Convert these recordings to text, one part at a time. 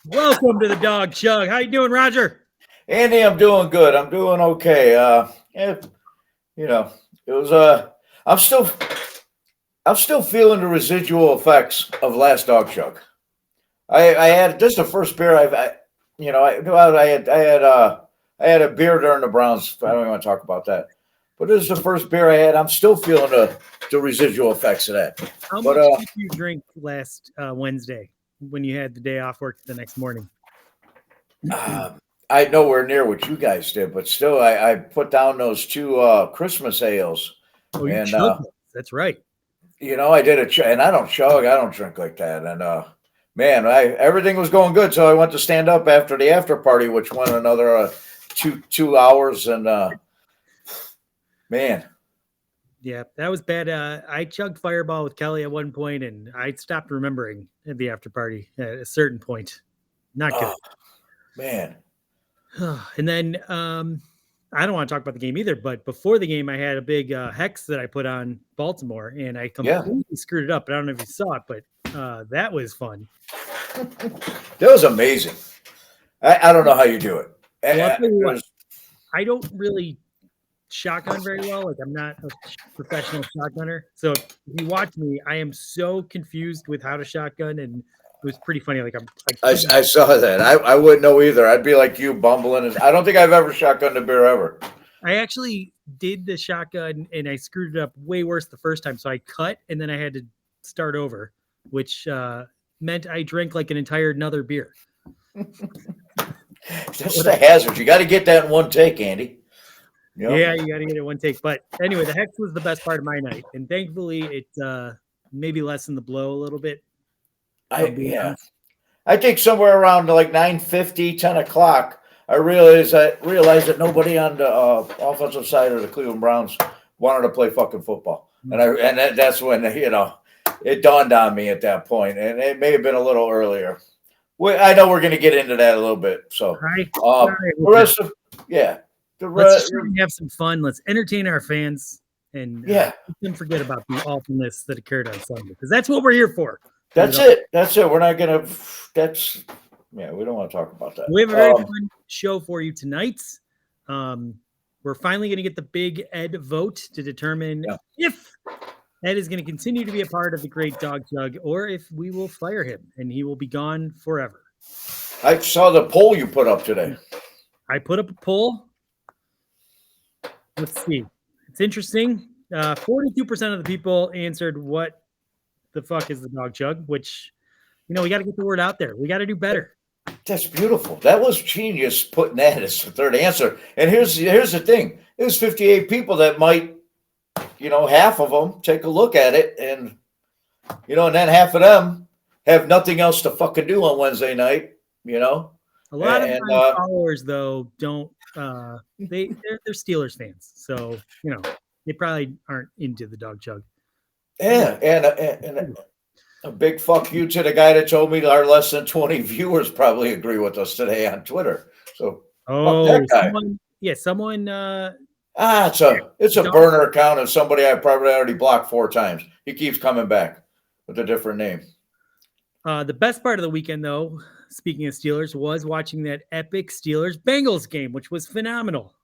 Welcome to the DawgChug. How you doing, Roger? Andy, I'm doing good. I'm doing okay. It was I'm still I'm still feeling the residual effects of last dog chug. I had this is the first beer I had a beer during the Browns. I don't even want to talk about that. But this is the first beer I had. I'm still feeling the residual effects of that. How But much did you drink last Wednesday when you had the day off work the next morning? I nowhere near what you guys did, but still, I put down those two Christmas ales, Oh, you and chugged it. That's right. I did and I don't chug, I don't drink like that, and man, everything was going good, so I went to stand up after the after party, which went another 2 hours, and man, Yeah, that was bad. I chugged Fireball with Kelly at one point, and I stopped remembering at the after party at a certain point. Not good. Man. And then I don't want to talk about the game either, but before the game, I had a big hex that I put on Baltimore, and I completely screwed it up. I don't know if you saw it, but that was fun. That was amazing. I don't know how you do it. Well, I'll tell you what, I don't really shotgun very well. Like, I'm not a professional shotgunner. So if you watch me, I am so confused with how to shotgun, and it was pretty funny. Like, I saw that. I wouldn't know either. I'd be like you, bumbling. I don't think I've ever shotgunned a beer ever. I actually did the shotgun, and I screwed it up way worse the first time. So I cut, and then I had to start over, which meant I drank like another beer. That's the hazard. You got to get that in one take, Andy. Yeah, you got to get it one take. But anyway, the hex was the best part of my night, and thankfully it maybe lessened the blow a little bit. I think somewhere around like 9:50, 10 o'clock, I realized that nobody on the offensive side of the Cleveland Browns wanted to play fucking football, and that's when it dawned on me at that point, and it may have been a little earlier. I know we're going to get into that a little bit. So the rest of let's have some fun. Let's entertain our fans, and don't forget about the awfulness that occurred on Sunday, because that's what we're here for. That's it. We're not going to. We don't want to talk about that. We have a very fun show for you tonight. We're finally going to get the big Ed vote to determine if Ed is going to continue to be a part of the great DawgChug, or if we will fire him and he will be gone forever. I saw the poll you put up today. I put up a poll. Let's see. It's interesting. 42% of the people answered what the fuck is the DawgChug, which, we got to get the word out there. We got to do better. That's beautiful. That was genius putting that as the third answer. And here's the thing. There's 58 people that might, half of them take a look at it, and and then half of them have nothing else to fucking do on Wednesday night, A lot of my followers, though, don't they're Steelers fans, so they probably aren't into the DawgChug. Yeah, and a big fuck you to the guy that told me our less than 20 viewers probably agree with us today on Twitter. So fuck that guy. Someone. It's a burner account of somebody I probably already blocked 4 times. He keeps coming back with a different name. The best part of the weekend, though, speaking of Steelers, was watching that epic Steelers-Bengals game, which was phenomenal.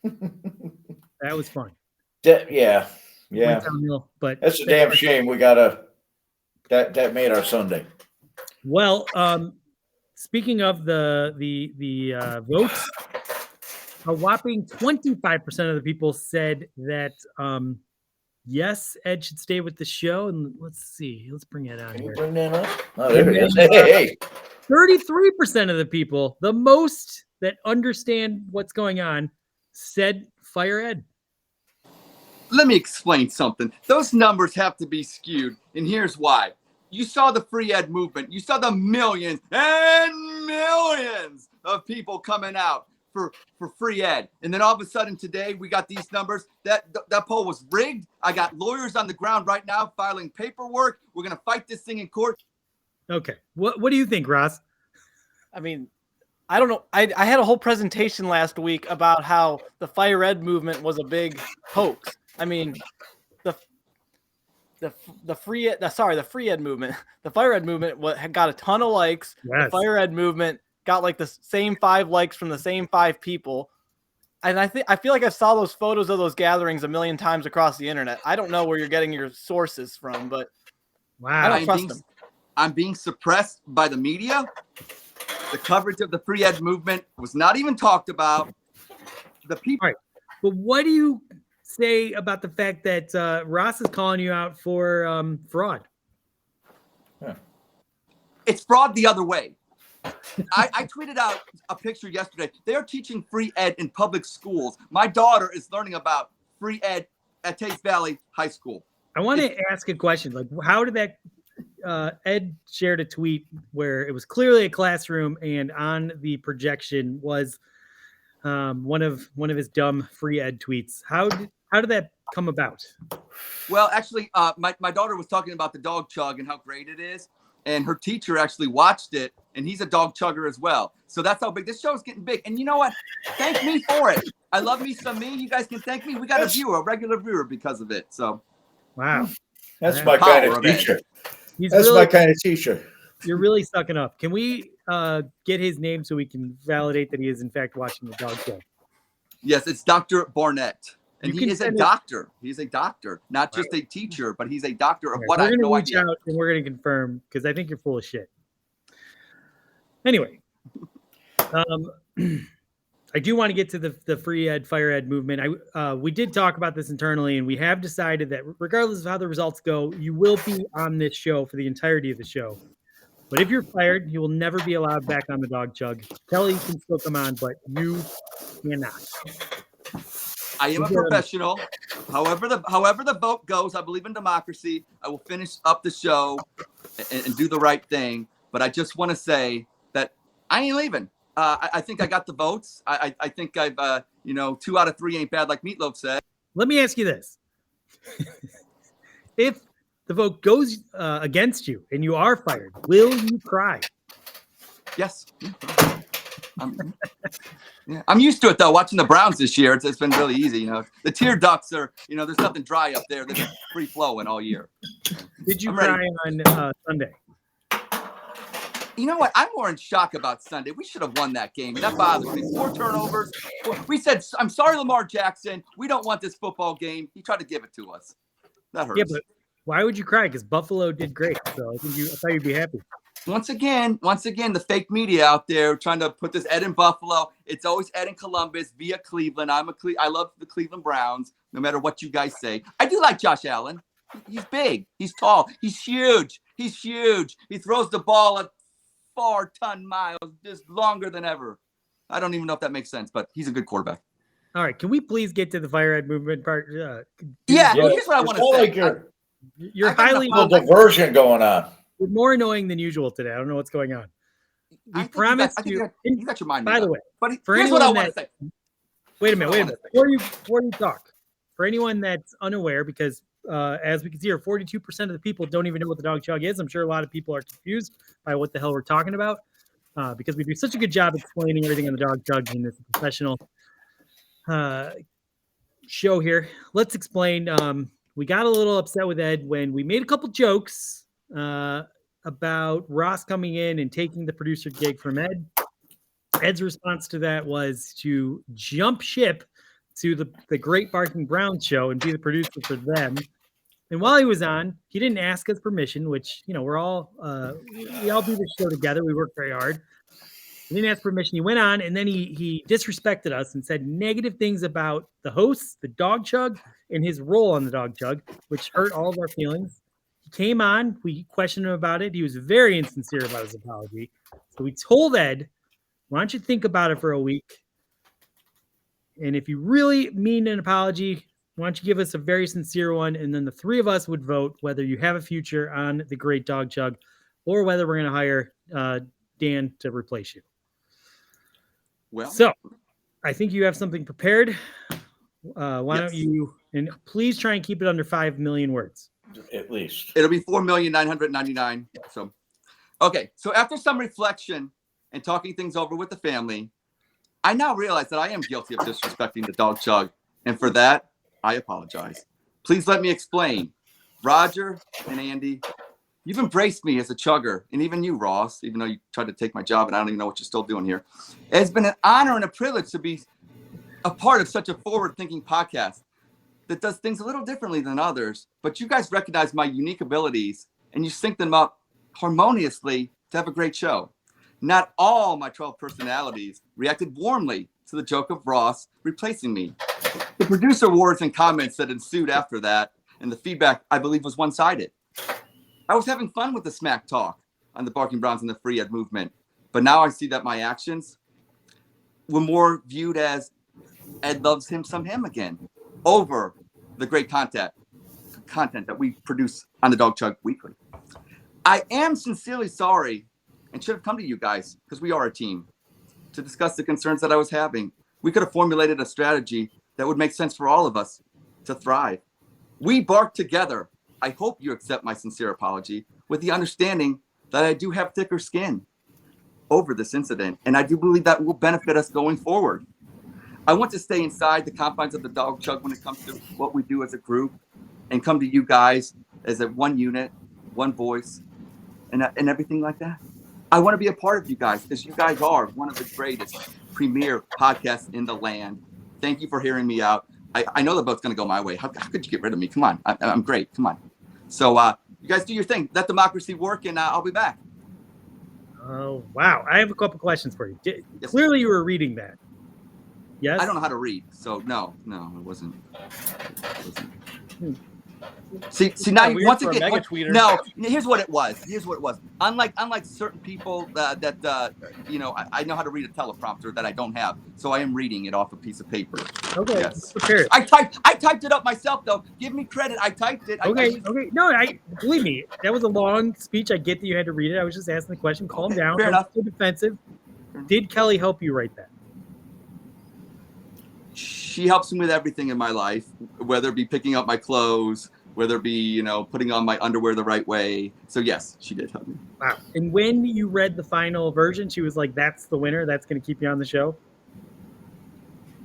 That was fun. Yeah. Downhill, but that's a damn shame. We gotta that made our Sunday. Well, speaking of the votes, a whopping 25% of the people said that yes, Ed should stay with the show. And let's see, let's bring it on here. Bring that up. Oh, there it is. Hey. 33% of the people, the most that understand what's going on, said fire Ed. Let me explain something. Those numbers have to be skewed, and here's why. You saw the free Ed movement. You saw the millions and millions of people coming out for free Ed. And then all of a sudden today, we got these numbers. That poll was rigged. I got lawyers on the ground right now filing paperwork. We're going to fight this thing in court. Okay. What do you think, Ross? I mean, I don't know. I had a whole presentation last week about how the fire Ed movement was a big hoax. I mean, the free ed movement, the fire ed movement had got a ton of likes. Yes. The fire ed movement got like the same 5 likes from the same 5 people. And I feel like I saw those photos of those gatherings a million times across the internet. I don't know where you're getting your sources from, but I don't trust them. I'm being suppressed by the media. The coverage of the free ed movement was not even talked about. The people. All right. But what do you say about the fact that Ross is calling you out for fraud? Yeah. It's fraud the other way. I tweeted out a picture yesterday. They are teaching free ed in public schools. My daughter is learning about free ed at Tates Valley High School. I want to ask a question. Like, how did that Ed shared a tweet where it was clearly a classroom, and on the projection was one of his dumb free ed tweets. How did that come about? Well, actually, my daughter was talking about the DawgChug and how great it is. And her teacher actually watched it, and he's a dog chugger as well. So that's how big this show is getting big. And you know what? Thank me for it. I love me some me. You guys can thank me. We got a regular viewer because of it. So, wow, that's my kind of teacher. That's my kind of teacher. You're really sucking up. Can we get his name so we can validate that he is in fact watching the DawgChug? Yes, it's Dr. Barnett. And he is a doctor. He's a doctor, not just a teacher, but he's a doctor of what I have no idea. Out and we're going to confirm, because I think you're full of shit. Anyway, I do want to get to the free ed, fire ed movement. We did talk about this internally, and we have decided that regardless of how the results go, you will be on this show for the entirety of the show. But if you're fired, you will never be allowed back on the DawgChug. Kelly can still come on, but you cannot. I am a professional. However the vote goes, I believe in democracy. I will finish up the show and do the right thing. But I just want to say that I ain't leaving. I think I got the votes. I think I've 2 out of 3 ain't bad, like Meatloaf said. Let me ask you this: if the vote goes against you and you are fired, will you cry? Yes. I'm used to it though. Watching the Browns this year, it's been really easy. The tear ducts are, there's nothing dry up there. They're free flowing all year. Did you cry on Sunday? You know what? I'm more in shock about Sunday. We should have won that game. That bothers me. 4 turnovers. We said, "I'm sorry, Lamar Jackson. We don't want this football game." He tried to give it to us. That hurts. Yeah, but why would you cry? Because Buffalo did great. So I thought you'd be happy. Once again, the fake media out there trying to put this Ed in Buffalo. It's always Ed in Columbus via Cleveland. I love the Cleveland Browns, no matter what you guys say. I do like Josh Allen. He's big. He's tall. He's huge. He throws the ball at 4-ton miles, just longer than ever. I don't even know if that makes sense, but he's a good quarterback. All right. Can we please get to the fire ed movement part? Here's what I want to say. Like you're highly diversion going on. You're more annoying than usual today. I don't know what's going on. We promised you. You got your mind. By the way, for here's what I want to say. Wait a minute. Before you talk, for anyone that's unaware, because as we can see here, 42% of the people don't even know what the DawgChug is. I'm sure a lot of people are confused by what the hell we're talking about because we do such a good job explaining everything on the DawgChug in this professional show here. Let's explain. We got a little upset with Ed when we made a couple jokes about Ross coming in and taking the producer gig from Ed. Ed's response to that was to jump ship to the Great Barking Brown show and be the producer for them. And while he was on, he didn't ask us permission, which, we all do this show together. We work very hard. He didn't ask permission. He went on, and then he disrespected us and said negative things about the hosts, the DawgChug, and his role on the DawgChug, which hurt all of our feelings. He came on. We questioned him about it. He was very insincere about his apology. So we told Ed, why don't you think about it for a week? And if you really mean an apology, why don't you give us a very sincere one? And then the 3 of us would vote whether you have a future on the Great DawgChug or whether we're going to hire Dan to replace you. Well, so I think you have something prepared. Why don't you, and please try and keep it under 5 million words. At least. It'll be 4,999,000. So, okay. So after some reflection and talking things over with the family, I now realize that I am guilty of disrespecting the DawgChug. And for that, I apologize. Please let me explain. Roger and Andy, you've embraced me as a chugger, and even you, Ross, even though you tried to take my job and I don't even know what you're still doing here. It's been an honor and a privilege to be a part of such a forward-thinking podcast that does things a little differently than others, but you guys recognize my unique abilities and you sync them up harmoniously to have a great show. Not all my 12 personalities reacted warmly to the joke of Ross replacing me. The producer wars and comments that ensued after that, and the feedback, I believe, was one-sided. I was having fun with the smack talk on the Barking Browns and the free ed movement, but now I see that my actions were more viewed as Ed loves him some him again over the great content that we produce on the DawgChug Weekly. I am sincerely sorry and should have come to you guys, because we are a team, to discuss the concerns that I was having. We could have formulated a strategy that would make sense for all of us to thrive. We bark together. I hope you accept my sincere apology with the understanding that I do have thicker skin over this incident, and I do believe that will benefit us going forward. I want to stay inside the confines of the DawgChug when it comes to what we do as a group, and come to you guys as a one unit, one voice, and everything like that. I want to be a part of you guys, because you guys are one of the greatest premier podcasts in the land. Thank you for hearing me out. I know the vote's going to go my way. How could you get rid of me? Come on. I'm great. Come on. So you guys do your thing. Let democracy work, and I'll be back. Oh, wow. I have a couple questions for you. Yes. Clearly you were reading that. Yes? I don't know how to read, so no, it wasn't. See now you once again. No, here's what it was. Unlike certain people that you know, I know how to read a teleprompter that I don't have, so I am reading it off a piece of paper. Okay. Yes. Prepared. I typed it up myself though. Give me credit. I typed it. Okay. No, believe me. That was a long speech. I get that you had to read it. I was just asking the question. Calm down. Fair enough. So defensive. Did Kelly help you write that? She helps me with everything in my life, whether it be picking up my clothes, whether it be, you know, putting on my underwear the right way. So yes, she did help me. Wow. And when you read the final version, she was like, that's the winner. That's going to keep you on the show.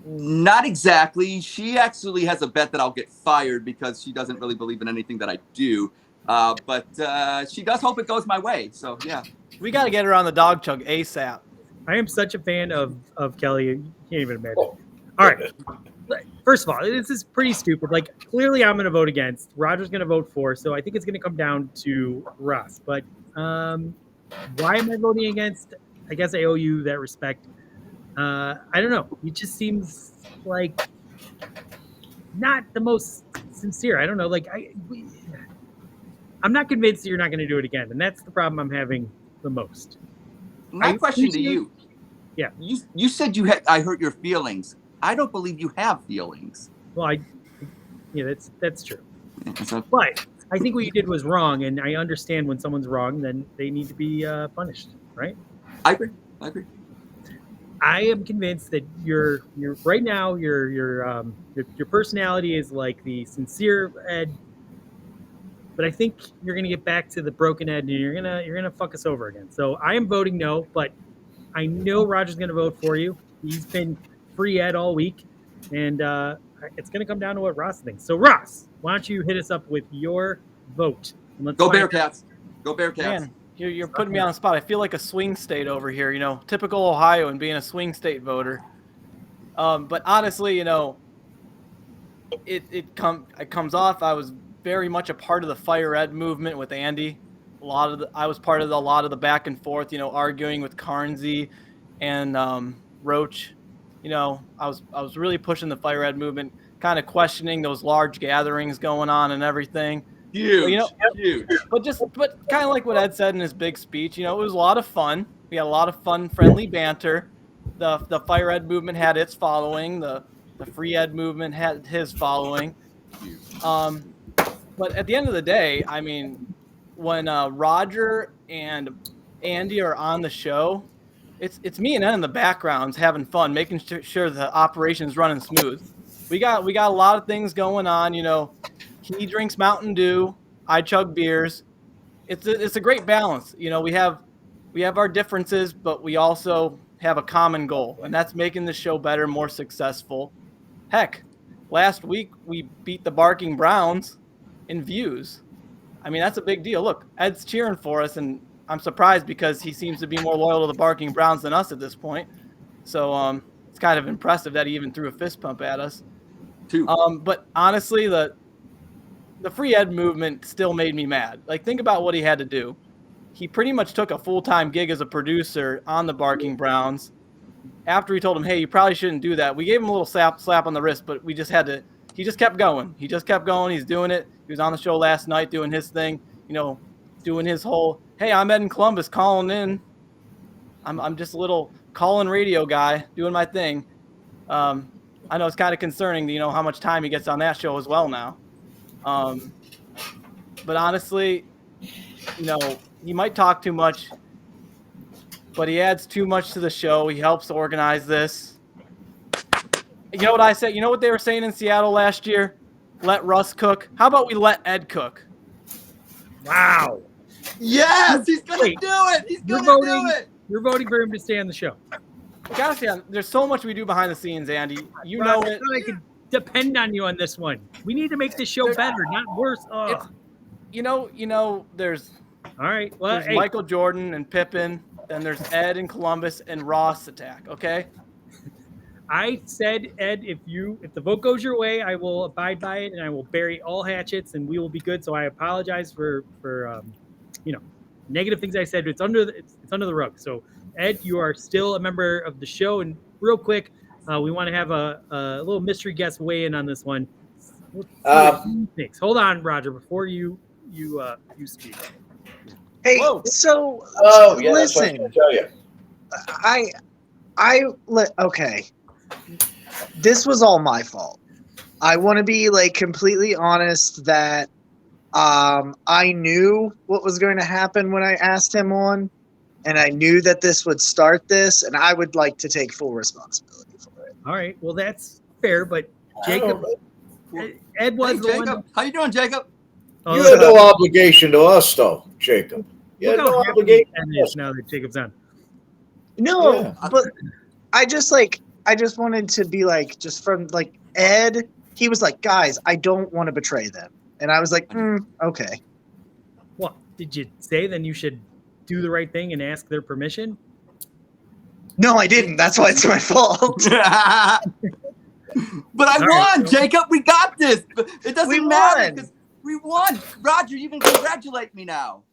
Not exactly. She actually has a bet that I'll get fired because she doesn't really believe in anything that I do. But she does hope it goes my way. So yeah. We got to get her on the DawgChug ASAP. I am such a fan of Kelly. You can't even imagine. All right. First of all, this is pretty stupid. Like, clearly I'm going to vote against. Roger's going to vote for. So I think it's going to come down to Russ. But why am I voting against? I guess I owe you that respect. I don't know. It just seems like not the most sincere. I don't know. Like, I'm not convinced that you're not going to do it again. And that's the problem I'm having the most. My question to you. Yeah. You said I hurt your feelings. I don't believe you have feelings. Well, yeah, that's true. Yeah, so, but I think what you did was wrong, and I understand when someone's wrong, then they need to be punished, right? I agree. I am convinced that you're right now your personality is like the sincere Ed, but I think you're gonna get back to the broken Ed, and you're gonna fuck us over again. So I am voting no, but I know Roger's gonna vote for you. He's been free Ed all week, and it's going to come down to what Ross thinks. So, Ross, why don't you hit us up with your vote? And let's go Bearcats. Go Bearcats. Man, you're putting me on the spot. I feel like a swing state over here, you know, typical Ohio and being a swing state voter. But honestly, you know, it comes off. I was very much a part of the Fire Ed movement with Andy. I was part of a lot of the back and forth, you know, arguing with Carnsey and Roach. You know, I was really pushing the Fire Ed movement, kind of questioning those large gatherings going on and everything. Huge, but, you know, huge. But kind of like what Ed said in his big speech, you know, it was a lot of fun. We had a lot of fun, friendly banter. The Fire Ed movement had its following. The Free Ed movement had his following. But at the end of the day, I mean, when Roger and Andy are on the show, it's me and Ed in the backgrounds having fun, making sure the operation's running smooth. We got a lot of things going on. You know, he drinks Mountain Dew, I chug beers. It's a great balance. You know, we have our differences, but we also have a common goal, and that's making the show better, more successful. Heck, last week we beat the Barking Browns in views. I mean, that's a big deal. Look, Ed's cheering for us, and I'm surprised because he seems to be more loyal to the Barking Browns than us at this point. So it's kind of impressive that he even threw a fist pump at us. But honestly, the free Ed movement still made me mad. Like, think about what he had to do. He pretty much took a full-time gig as a producer on the Barking Browns. After we told him, hey, you probably shouldn't do that, we gave him a little slap on the wrist, but we just had to – he just kept going. He just kept going. He's doing it. He was on the show last night doing his thing, doing his whole, hey, I'm Ed in Columbus calling in. I'm just a little call-in radio guy doing my thing. I know it's kind of concerning, how much time he gets on that show as well now. But honestly, he might talk too much, but he adds too much to the show. He helps organize this. You know what I said? You know what they were saying in Seattle last year? Let Russ cook. How about we let Ed cook? Wow. Yes, he's going to do it. He's going to do it. You're voting for him to stay on the show. Gosh, yeah, there's so much we do behind the scenes, Andy. You Ross, know it. I could depend on you on this one. We need to make this show better, not worse. Oh. There's All right. Well, there's Michael Jordan and Pippen. Then there's Ed in Columbus and Ross attack. Okay. I said, Ed, if the vote goes your way, I will abide by it, and I will bury all hatchets, and we will be good. So I apologize for negative things I said. It's under the rug. So Ed, you are still a member of the show. And real quick, we want to have a little mystery guest weigh in on this one. Hold on, Roger, before you speak. Hey, Whoa. so yeah, listen, okay. This was all my fault. I want to be completely honest that I knew what was going to happen when I asked him on, and I knew that this would start this, and I would like to take full responsibility for it. All right. Well, that's fair, but Jacob, Ed was the Jacob. one. How you doing, Jacob? You had no obligation to us, though, Jacob. You had no obligation to us. Now that Jacob's on. No, but I just wanted to be just from Ed. He was like, guys, I don't want to betray them, and I was like, okay. What did you say? Then you should do the right thing and ask their permission. No, I didn't. That's why it's my fault. But I won, Jacob. We got this. It doesn't matter because we won. Roger, you can congratulate me now.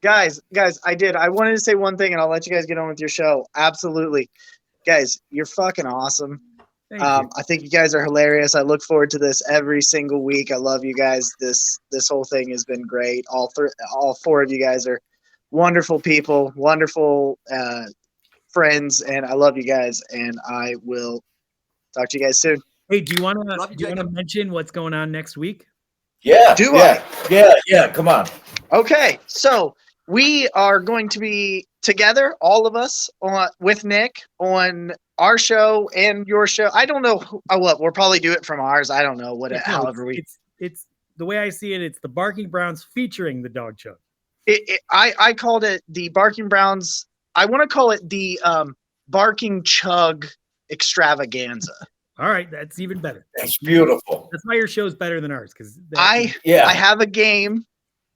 Guys, I did. I wanted to say one thing, and I'll let you guys get on with your show. Absolutely. Guys, you're fucking awesome. Thank you. I think you guys are hilarious. I look forward to this every single week. I love you guys. This whole thing has been great. All four of you guys are wonderful people, wonderful friends, and I love you guys, and I will talk to you guys soon. Hey, do you want to mention what's going on next week? Yeah. Yeah. Come on. Okay, so we are going to be together, all of us, with Nick on our show and your show. I don't know what we'll probably do it from ours. I don't know however we. It's the way I see it. It's the Barking Browns featuring the DawgChug. I called it the Barking Browns. I want to call it the Barking Chug extravaganza. All right, that's even better. That's beautiful. That's why your show is better than ours, because I have a game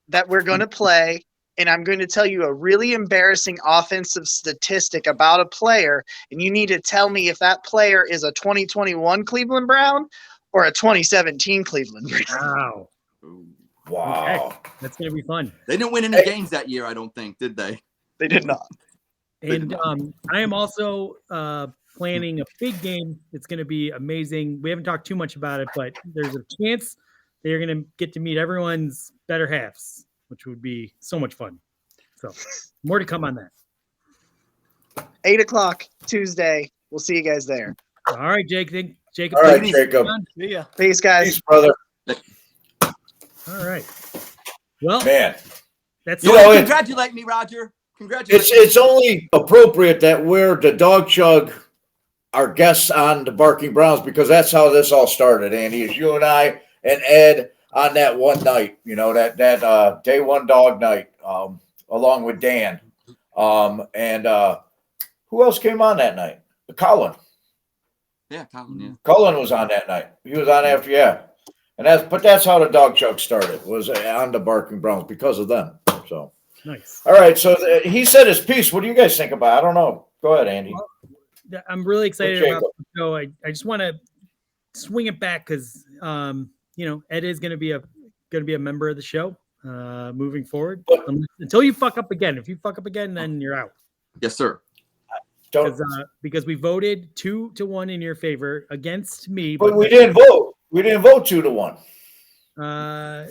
that we're going to play, and I'm going to tell you a really embarrassing offensive statistic about a player, and you need to tell me if that player is a 2021 Cleveland Brown or a 2017 Cleveland Brown. Wow. Okay. That's going to be fun. They didn't win any games that year, I don't think, did they? They did not. And I am also planning a big game. It's going to be amazing. We haven't talked too much about it, but there's a chance they're going to get to meet everyone's better halves, which would be so much fun. So more to come on that. 8:00 Tuesday. We'll see you guys there. All right, Jacob. All right, Jacob. See ya. Peace, guys. Peace, brother. All right. Well, Man, that's Congratulate me, Roger. Congratulations. it's only appropriate that we're the DawgChug, our guests on the Barking Browns, because that's how this all started, Andy. Is you and I and Ed on that one night, that day one dog night, along with Dan. And who else came on that night? Colin. Yeah, Colin, yeah. Colin was on that night. He was on after, And that's how the DawgChug started, was on the Barking Browns because of them. So Nice. all right, so he said his piece. What do you guys think about it? I don't know. Go ahead, Andy. I'm really excited Okay, about go. the show. I just want to swing it back because Ed is going to be a member of the show moving forward until you fuck up again. If you fuck up again, then you're out. Yes, sir. Because we voted 2-1 in your favor against me, but we didn't vote. We didn't vote 2-1.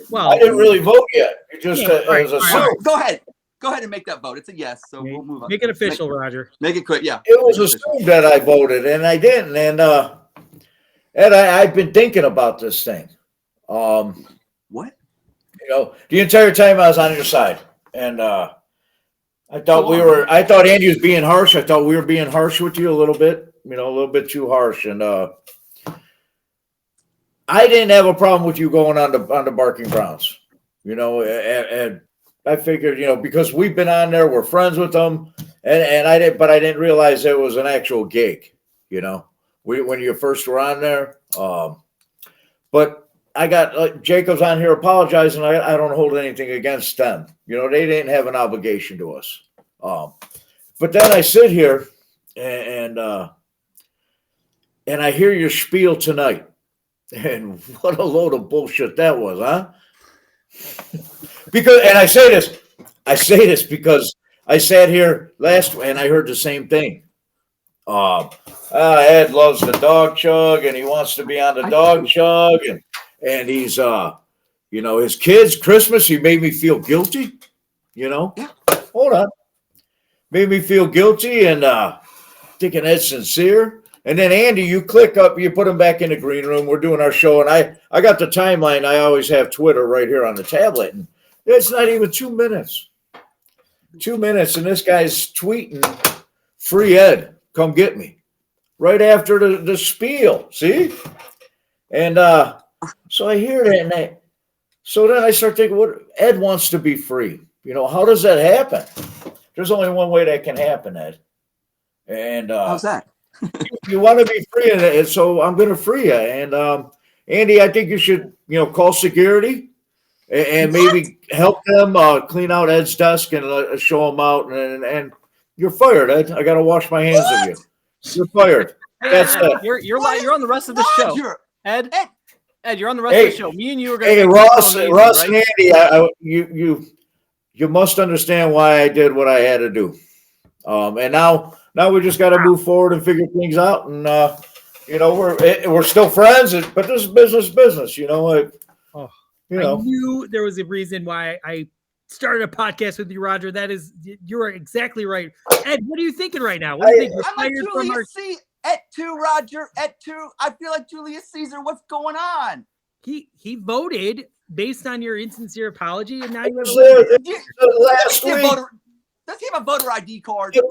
Well, I didn't really vote yet. It just right, it was a right. assumed. Go ahead. Go ahead and make that vote. It's a yes. So we'll move on. Make it official, Roger. Make it quick. Yeah. It was assumed that I voted, and I didn't. And I've been thinking about this thing. What? The entire time I was on your side, and I thought Andy was being harsh. I thought we were being harsh with you a little bit, a little bit too harsh. And I didn't have a problem with you going on the Barking Browns, and I figured, because we've been on there, we're friends with them, and I didn't realize it was an actual gig, when you first were on there. But I got Jacob's on here apologizing. I don't hold anything against them. They didn't have an obligation to us. But then I sit here and I hear your spiel tonight. And what a load of bullshit that was, huh? And I say this because I sat here last and I heard the same thing. Ed loves the DawgChug and he wants to be on the DawgChug and he's his kids Christmas he made me feel guilty. Hold on, made me feel guilty and thinking Ed's sincere. And then Andy, you click up, you put him back in the green room. We're doing our show, and I got the timeline. I always have Twitter right here on the tablet, and it's not even 2 minutes. 2 minutes, and this guy's tweeting, "Free Ed, come get me," right after the spiel. See, and so I hear that, and so then I start thinking, what Ed wants to be free. How does that happen? There's only one way that can happen, Ed. And how's that? You want to be free, and so I'm going to free you. And Andy, I think you should, call security and maybe help them clean out Ed's desk and show him out. And you're fired, Ed. I got to wash my hands of you. You're fired. That's it. You're on the rest of the show, Ed. Ed, you're on the rest of the show. Me and you are going. Hey, Ross, and Andy, you must understand why I did what I had to do. And now we just got to move forward and figure things out. And we're still friends, but this is business. I knew there was a reason why I started a podcast with you, Roger. You're exactly right. Ed, what are you thinking right now? What do you think? I'm like Julius C. at 2, Roger, at 2. I feel like Julius Caesar. What's going on? He voted based on your insincere apology, and now you have last week. Does he have a voter ID card? Yeah,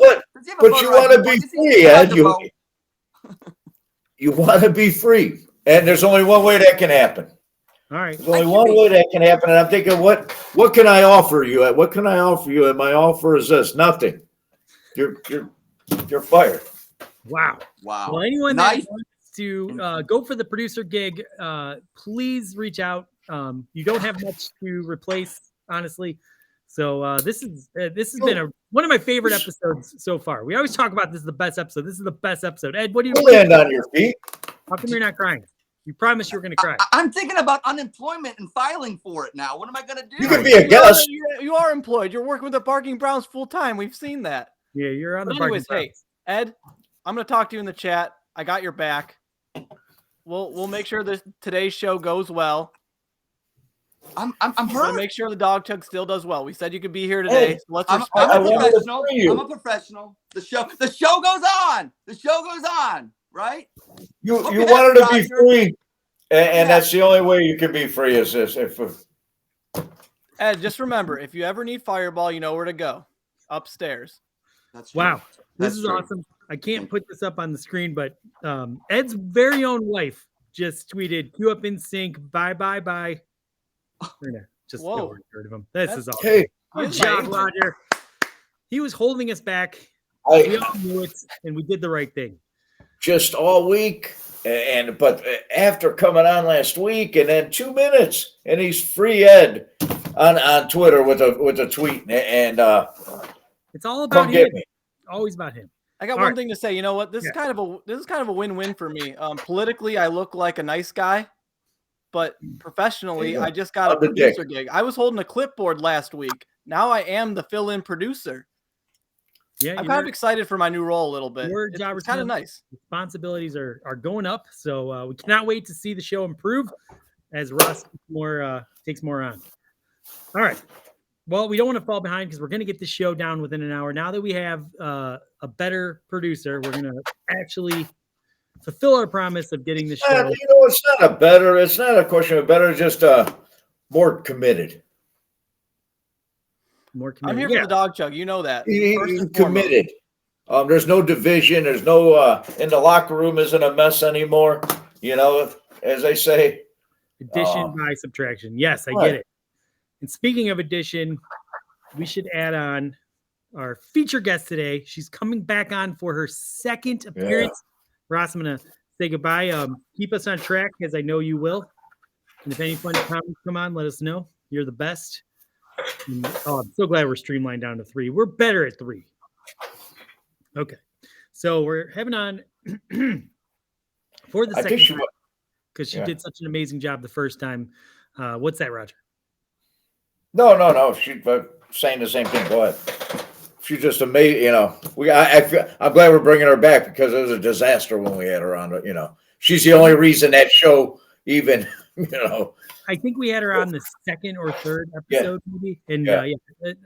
but you want to be free, Ed. You want to be free, and there's only one way that can happen. All right. There's only one way that can happen, and I'm thinking, what can I offer you? What can I offer you? And my offer is this: nothing. You're fired. Wow. Well, anyone that wants to go for the producer gig, please reach out. You don't have much to replace, honestly. So this has been one of my favorite episodes so far. We always talk about this is the best episode. This is the best episode. Ed, what do you land on your feet? How come you're not crying? You promised you were going to cry. I'm thinking about unemployment and filing for it now. What am I going to do? You could be a guest. You are employed. You're working with the Barking Browns full time. We've seen that. Yeah, you're on the Barking Browns. Hey, Ed, I'm going to talk to you in the chat. I got your back. We'll make sure that today's show goes well. I'm hurt. Make sure the DawgChug still does well. We said you could be here today. Hey, so let's I'm a professional. The show goes on. The show goes on, right? You wanted to be free, and that's the only way you can be free is this. Ed, just remember, if you ever need Fireball, you know where to go. Upstairs. That's true. Wow. This is awesome. I can't put this up on the screen, but Ed's very own wife just tweeted, "Queue up in sync. Bye, bye, bye." We're gonna just go rid of him. This is awesome. Hey, good job, Roger. He was holding us back. We all knew it, and we did the right thing. Just all week, But after coming on last week, and then 2 minutes, and he's free Ed on Twitter with a tweet, and It's all about come him. get me. Always about him. I got All one right. thing to say. You know what? This is kind of a win-win for me. Politically, I look like a nice guy, but professionally, Yeah. I just got a On the dick. producer gig. I was holding a clipboard last week. Now I am the fill-in producer. Yeah, I'm kind of excited for my new role a little bit. your It's job kind of nice. responsibilities are going up. So we cannot wait to see the show improve as Ross takes more on. All right. Well, we don't want to fall behind because we're going to get the show down within an hour. Now that we have a better producer, we're going to actually fulfill our promise of getting the show. It's not a question of better, just more committed. More I'm committed. here for the dog chug. You know that. He's First and foremost. committed. There's no division. There's no in the locker room isn't a mess anymore. You know, as they say, Addition by subtraction. Yes, I Right. get it. And speaking of addition, we should add on our feature guest today. She's coming back on for her second appearance. Ross, I'm going to say goodbye. Keep us on track, as I know you will. And if any funny comments come on, let us know. You're the best. And, I'm so glad we're streamlined down to 3. We're better at 3. Okay. So we're having on for the I second think time because she yeah. did such an amazing job the first time. What's that, Roger? No. She's saying the same thing. Go ahead. She's just amazing. You know, I'm glad we're bringing her back because it was a disaster when we had her on. You know, she's the only reason that show even. You know, I think we had her on the second or third episode, maybe. And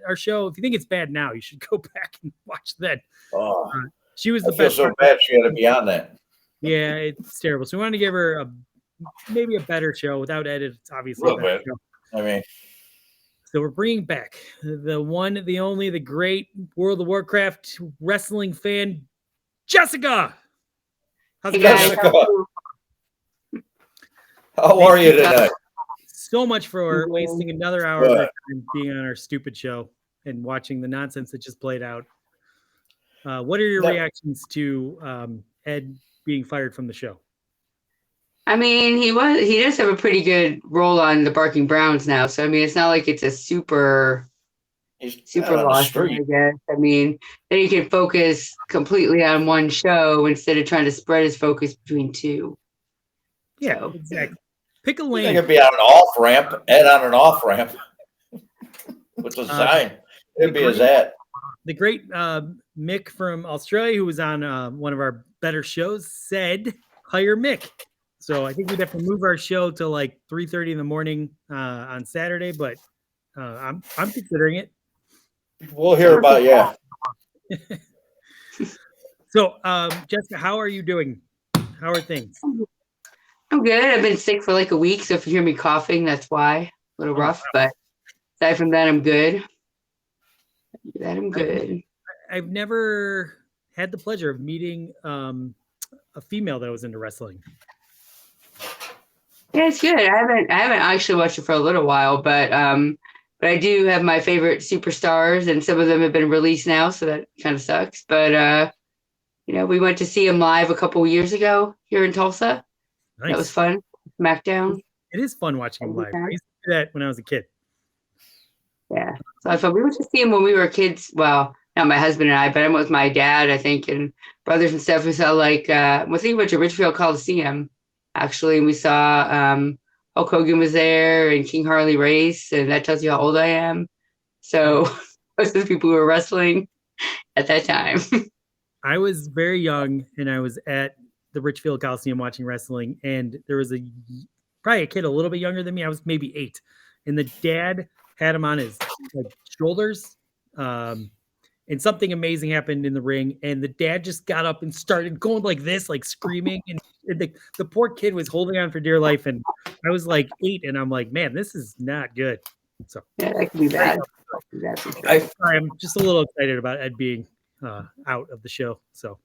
our show. If you think it's bad now, you should go back and watch that. oh, She was I the feel best. so bad she had to be on that. Yeah, it's terrible. So we wanted to give her maybe a better show without edits, obviously. A little bit. I mean, so we're bringing back the one, the only, the great World of Warcraft wrestling fan, Jessica. How's it going? Jessica, how are you tonight? So much for wasting another hour of our time being on our stupid show and watching the nonsense that just played out. What are your reactions to Ed being fired from the show? I mean, he does have a pretty good role on the Barking Browns now. So I mean, it's not like it's a super loss, I guess. I mean, then he can focus completely on one show instead of trying to spread his focus between 2. Yeah, So, exactly. Pick a I lane. think it'd be on an off ramp, Ed on an off ramp with the sign. It'd be as that. The great Mick from Australia, who was on one of our better shows, said hire Mick. So I think we'd have to move our show to like 3:30 in the morning on Saturday, but I'm considering it. We'll hear about it. Yeah. So Jessica, how are you doing? How are things? I'm good. I've been sick for like a week, so if you hear me coughing, that's why. A little rough, but aside from that, I'm good. I've never had the pleasure of meeting a female that was into wrestling. Yeah, it's good. I haven't actually watched it for a little while, but I do have my favorite superstars, and some of them have been released now, so that kind of sucks. But we went to see him live a couple years ago here in Tulsa. Nice. That was fun. SmackDown. It is fun watching him live. I used to do that when I was a kid. Yeah. So I thought we went to see him when we were kids. Well, not my husband and I, but I went with my dad, I think, and brothers and stuff. We saw I think we went to Richfield Coliseum, actually. And we saw Hulk Hogan was there and King Harley Race, and that tells you how old I am. So most of the people who were wrestling at that time. I was very young, and I was at the Richfield Coliseum watching wrestling, and there was probably a kid a little bit younger than me. I was maybe 8, and the dad had him on his shoulders, and something amazing happened in the ring, and the dad just got up and started going like this, like screaming, and the poor kid was holding on for dear life, and I was like 8, and I'm like, man, this is not good. So yeah, that could be bad. I'm just a little excited about Ed being out of the show. So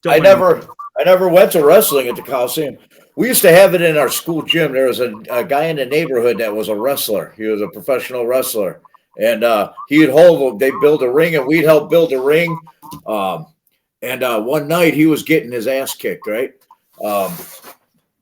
I never went to wrestling at the Coliseum. We used to have it in our school gym. There was a guy in the neighborhood that was a wrestler. He was a professional wrestler, and they'd build a ring, and we'd help build a ring. And one night he was getting his ass kicked, right?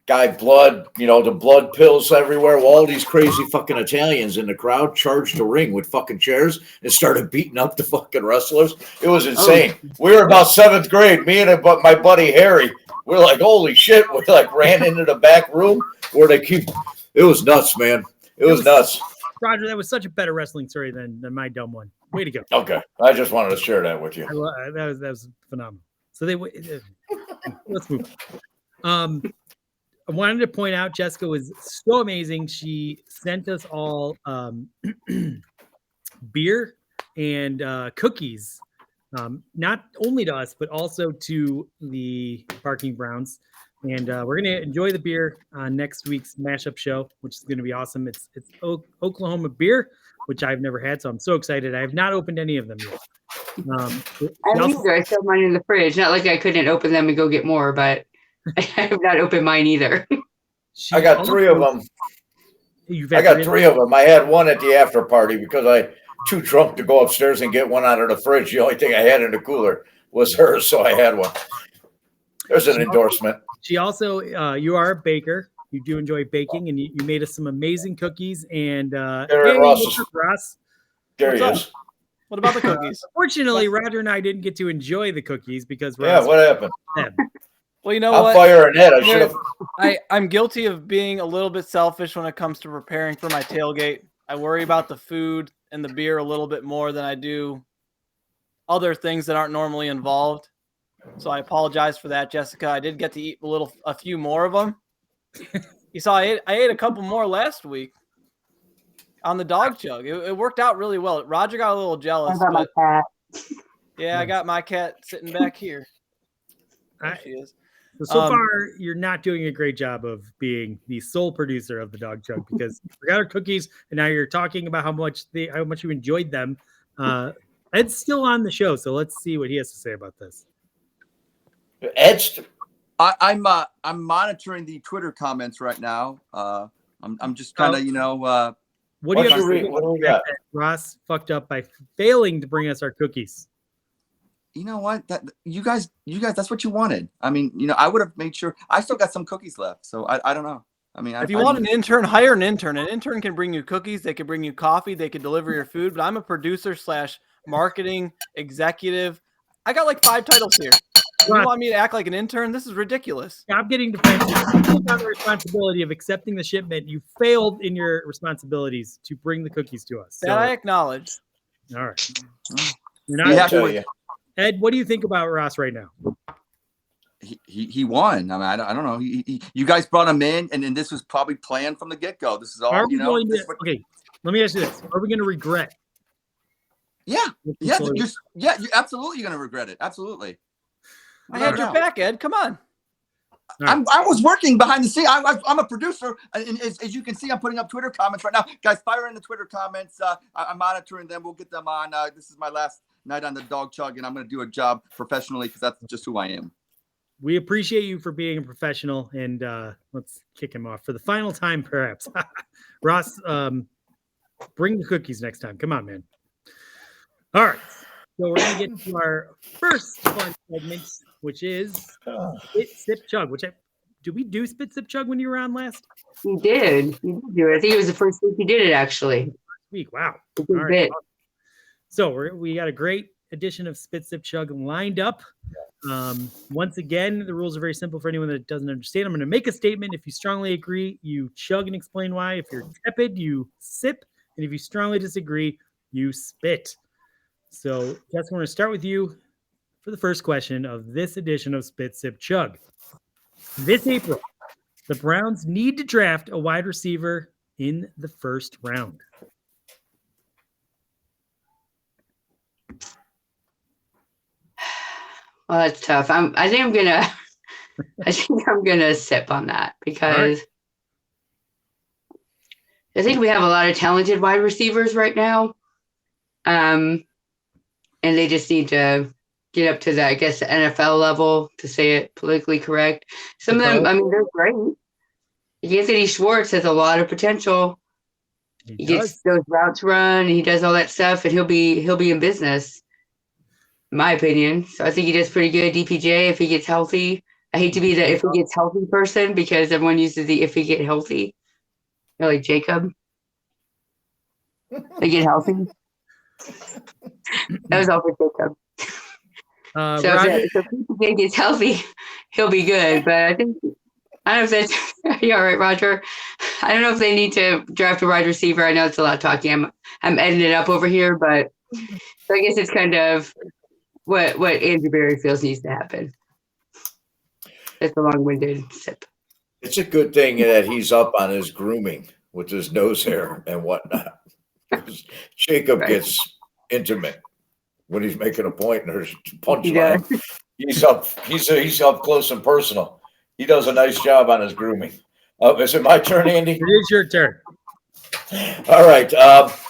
guy blood, the blood pills everywhere. Well, all these crazy fucking Italians in the crowd charged the ring with fucking chairs and started beating up the fucking wrestlers. It was insane. We were about 7th grade. Me and my buddy Harry, we're like, holy shit. We like ran into the back room where they keep. It was nuts, man. It was nuts. Roger, that was such a better wrestling story than my dumb one. Way to go. Okay. I just wanted to share that with you. That was phenomenal. So let's move on. I wanted to point out Jessica was so amazing. She sent us all beer and cookies, not only to us, but also to the Parking Browns. And we're going to enjoy the beer on next week's mashup show, which is going to be awesome. It's Oklahoma beer, which I've never had, so I'm so excited. I have not opened any of them yet. I don't either. I still have mine in the fridge. Not like I couldn't open them and go get more, but I have not opened mine either. I got 3 of them. I got 3 of them. I had one at the after party because I too drunk to go upstairs and get one out of the fridge. The only thing I had in the cooler was hers, so I had one. There's an endorsement. She also, you are a baker. You do enjoy baking, and you made us some amazing cookies. And Ross. There he is. What about the cookies? Unfortunately, Roger and I didn't get to enjoy the cookies because Ross. Yeah, what happened? Well, you know what? I'm firing Ed. I should have. I'm guilty of being a little bit selfish when it comes to preparing for my tailgate. I worry about the food and the beer a little bit more than I do other things that aren't normally involved. So I apologize for that, Jessica. I did get to eat a few more of them. You saw I ate a couple more last week on the DawgChug. It worked out really well. Roger got a little jealous. How about my cat? Yeah, I got my cat sitting back here. There she is. So far, you're not doing a great job of being the sole producer of the DawgChug because you forgot our cookies, and now you're talking about how much you enjoyed them. Ed's still on the show, so let's see what he has to say about this. I'm monitoring the Twitter comments right now. I'm just kind of what do you have to say about that Ross fucked up by failing to bring us our cookies? You know what? That you guys, that's what you wanted. I mean, I would have made sure. I still got some cookies left, so I don't know. I mean, if you want an intern, hire an intern. An intern can bring you cookies. They can bring you coffee. They can deliver your food. But I'm a producer / marketing executive. I got like 5 titles here. You want me to act like an intern? This is ridiculous. Stop getting defensive. You took on the responsibility of accepting the shipment. You failed in your responsibilities to bring the cookies to us. That I acknowledge. All right. You're not Ed, what do you think about Ross right now? He won. I mean, I don't know. You guys brought him in, and this was probably planned from the get-go. This is all. Okay, let me ask you this: are we going to regret? Yeah. You're absolutely going to regret it. Absolutely. I had your back, Ed. Come on. Right. I was working behind the scenes. I'm a producer, and as you can see, I'm putting up Twitter comments right now. Guys, fire in the Twitter comments. I'm monitoring them. We'll get them on. This is my last night on the DawgChug, and I'm going to do a job professionally because that's just who I am. We appreciate you for being a professional, and let's kick him off for the final time, perhaps. Ross, bring the cookies next time. Come on, man. All right. So we're going to get to our first fun segment, which is Spit, Sip, Chug. Did we do Spit, Sip, Chug when you were on last? You did. You did do it. I think it was the first week you did it, actually. First week. Wow. All right. So we got a great edition of Spit, Sip, Chug lined up. Once again, the rules are very simple for anyone that doesn't understand. I'm going to make a statement. If you strongly agree, you chug and explain why. If you're tepid, you sip. And if you strongly disagree, you spit. So, Jess, we're going to start with you for the first question of this edition of Spit, Sip, Chug. This April, the Browns need to draft a wide receiver in the first round. Well, that's tough. I think I'm gonna sip on that because I think we have a lot of talented wide receivers right now. And they just need to get up to the, I guess, the NFL level, to say it politically correct. Some of them, I mean, they're great. Anthony Schwartz has a lot of potential. He gets those routes run, and he does all that stuff, and he'll be in business, in my opinion. So I think he does pretty good. DPJ, if he gets healthy, I hate to be the if he gets healthy person because everyone uses the if he get healthy. You're like Jacob. They get healthy. That was all for Jacob. So Roger, if he gets healthy, he'll be good. But I don't know if that's are you all right, Roger? I don't know if they need to draft a wide receiver. I know it's a lot of talking. I'm editing it up over here, but so I guess it's kind of what Andrew Berry feels needs to happen. It's a long-winded sip. It's a good thing that he's up on his grooming with his nose hair and whatnot. Jacob gets intimate when he's making a point and there's punchline. He's up close and personal. He does a nice job on his grooming. Is it my turn, Andy? it is your turn. All right.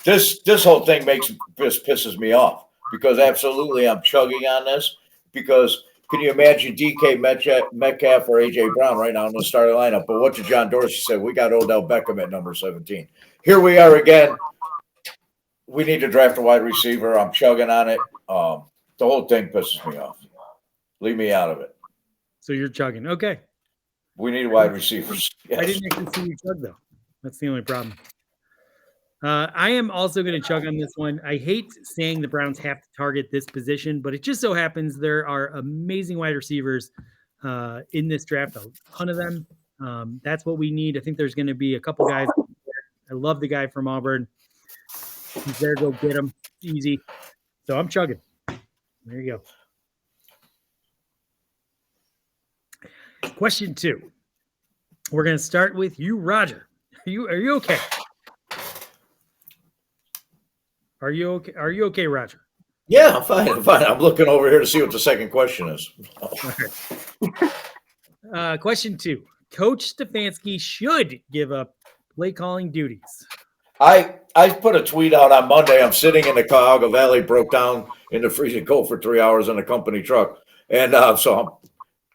This whole thing pisses me off because absolutely I'm chugging on this because can you imagine DK Metcalf or AJ Brown right now in the starting lineup? But what did John Dorsey say? We got Odell Beckham at number 17. Here we are again. We need to draft a wide receiver. I'm chugging on it. The whole thing pisses me off. Leave me out of it. So you're chugging. Okay. We need wide receivers. Yes. I didn't actually see you chug, though. That's the only problem. I am also going to chug on this one. I hate saying the Browns have to target this position, but it just so happens there are amazing wide receivers in this draft, a ton of them. That's what we need. I think there's going to be a couple guys. I love the guy from Auburn. He's there, go get him. Easy. So I'm chugging. There you go. Question 2. We're going to start with you, Roger. Are you okay? Are you okay? Are you okay, Roger? Yeah, I'm fine. I'm looking over here to see what the second question is. Question 2. Coach Stefanski should give up play calling duties. I put a tweet out on Monday. I'm sitting in the Cuyahoga Valley, broke down in the freezing cold for 3 hours in a company truck. And so I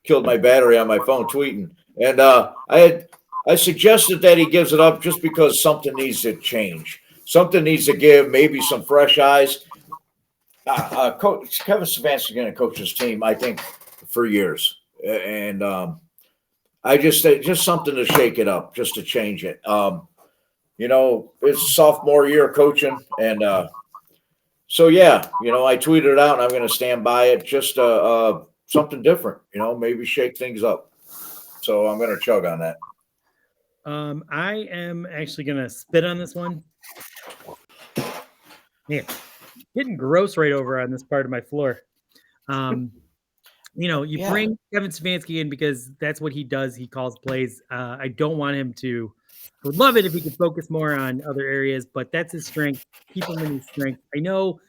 killed my battery on my phone tweeting. And I suggested that he gives it up just because something needs to change. Something needs to give, maybe some fresh eyes. Coach Kevin Stefanski is going to coach his team, I think, for years. And I just something to shake it up, just to change it. It's sophomore year coaching. And so, yeah, I tweeted it out and I'm going to stand by it. Just something different, maybe shake things up. So I'm going to chug on that. I am actually going to spit on this one. Man, getting gross right over on this part of my floor. Bring Kevin Stefanski in because that's what he does. He calls plays. I don't want him to. I would love it if he could focus more on other areas, but that's his strength. Keep him in his strength. I know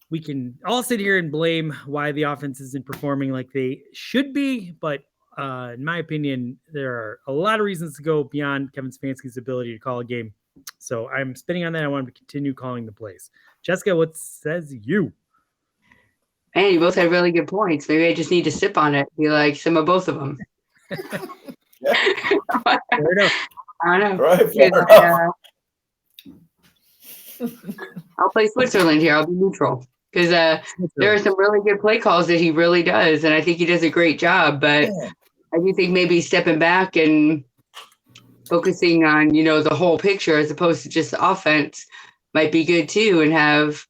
we can all sit here and blame why the offense isn't performing like they should be, but in my opinion, there are a lot of reasons to go beyond Kevin Stefanski's ability to call a game. So I'm spinning on that. I want him to continue calling the plays. Jessica, what says you? And you both had really good points. Maybe I just need to sip on it. Be like some of both of them. Fair enough. I don't know. Right, fair enough. I'll play Switzerland here. I'll be neutral because there are some really good play calls that he really does, and I think he does a great job. But I do think maybe stepping back and focusing on the whole picture as opposed to just the offense might be good too, and have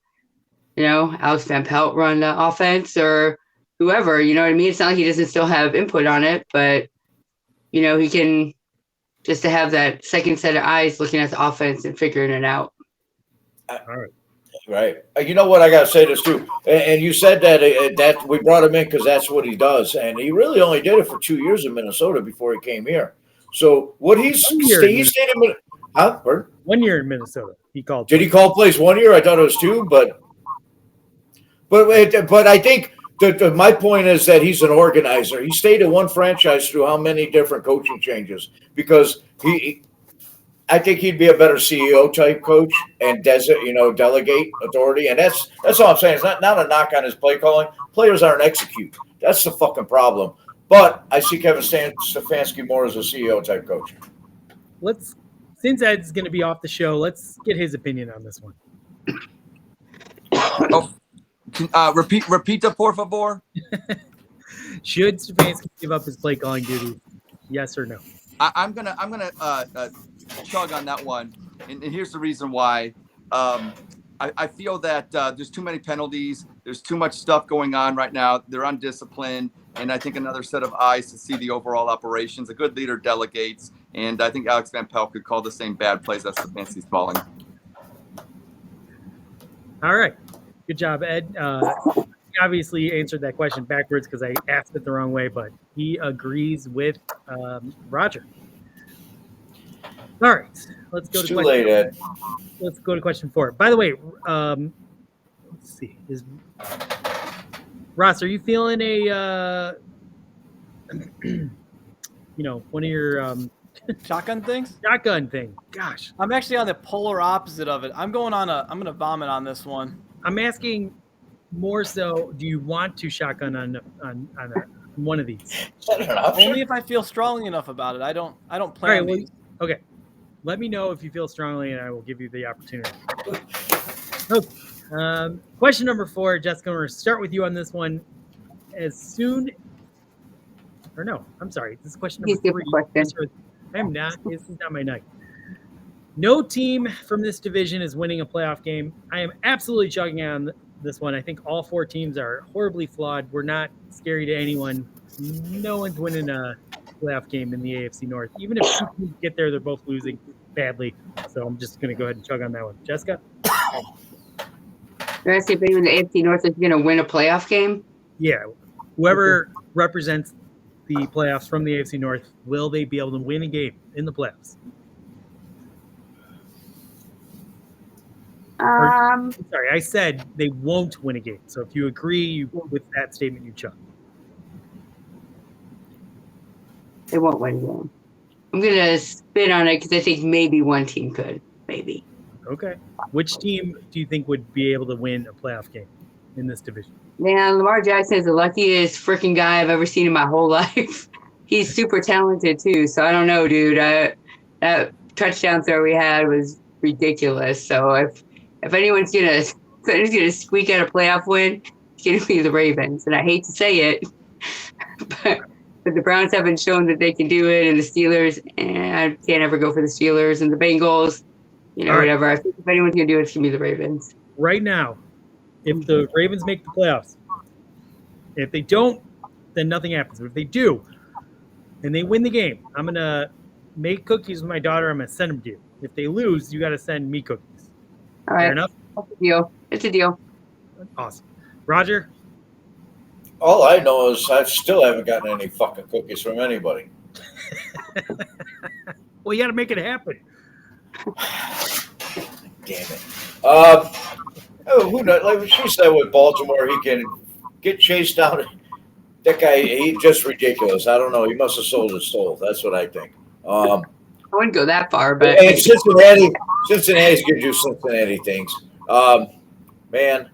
Alex Van Pelt run the offense or whoever. You know what I mean? It's not like he doesn't still have input on it, but he can. Just to have that second set of eyes looking at the offense and figuring it out. All right. Right. You know what? I got to say this too. And you said that we brought him in because that's what he does. And he really only did it for 2 years in Minnesota before he came here. So what he stayed in Minnesota. Huh? Pardon? 1 year in Minnesota. He called. Did he call plays 1 year? I thought it was 2, but I think my point is that he's an organizer. He stayed at one franchise through how many different coaching changes because I think he'd be a better CEO type coach and delegate authority. And that's all I'm saying. It's not a knock on his play calling. Players aren't execute. That's the fucking problem. But I see Kevin Stefanski more as a CEO type coach. Since Ed's going to be off the show, let's get his opinion on this one. Repeat the por favor. Should Stefanski give up his play calling duty? Yes or no? I'm gonna chug on that one, and here's the reason why. I feel that there's too many penalties. There's too much stuff going on right now. They're undisciplined, and I think another set of eyes to see the overall operations. A good leader delegates, and I think Alex Van Pelt could call the same bad plays that Stefanski's calling. All right. Good job, Ed. He obviously answered that question backwards because I asked it the wrong way, but he agrees with Roger. All right. Let's go It's to too question. late, Ed. Let's go to question 4. By the way, let's see. Ross, are you feeling a one of your Shotgun things? shotgun thing? Gosh, I'm actually on the polar opposite of it. I'm gonna vomit on this one. I'm asking more so. Do you want to shotgun on one of these? Is that an option? Only if I feel strongly enough about it. I don't All plan right. on Well, these. okay. Let me know if you feel strongly, and I will give you the opportunity. Okay. Question number 4, Jessica. We're going to start with you on this one. As soon, or no, I'm sorry. This is question number Please give 3. the question. I'm not. This is not my night. No team from this division is winning a playoff game. I am absolutely chugging on this one. I think all 4 teams are horribly flawed. We're not scary to anyone. No one's winning a playoff game in the AFC North. Even if 2 teams get there, they're both losing badly. So I'm just going to go ahead and chug on that one. Jessica? You're asking if anyone in the AFC North is going to win a playoff game? Yeah. Whoever represents the playoffs from the AFC North, will they be able to win a game in the playoffs? Sorry, I said they won't win a game. So if you agree with that statement, you chug. They won't win a game. I'm going to spit on it because I think maybe one team could. Maybe. Okay. Which team do you think would be able to win a playoff game in this division? Man, Lamar Jackson is the luckiest freaking guy I've ever seen in my whole life. He's super talented too. So I don't know, dude. That touchdown throw we had was ridiculous. So if anyone's gonna squeak out a playoff win, it's gonna be the Ravens. And I hate to say it, but the Browns haven't shown that they can do it, and the Steelers, I can't ever go for the Steelers, and the Bengals, All right. whatever. I think if anyone's gonna do it, it's gonna be the Ravens. Right now, if the Ravens make the playoffs, if they don't, then nothing happens. But if they do, and they win the game, I'm going to make cookies with my daughter. I'm going to send them to you. If they lose, you got to send me cookies. All right. Fair enough? That's a deal. It's a deal. Awesome. Roger? All I know is I still haven't gotten any fucking cookies from anybody. Well, you got to make it happen. Damn it. Who knows? Like she said with Baltimore, he can get chased down. That guy, he's just ridiculous. I don't know. He must have sold his soul. That's what I think. I wouldn't go that far, but And Cincinnati's going to do Cincinnati things. Man,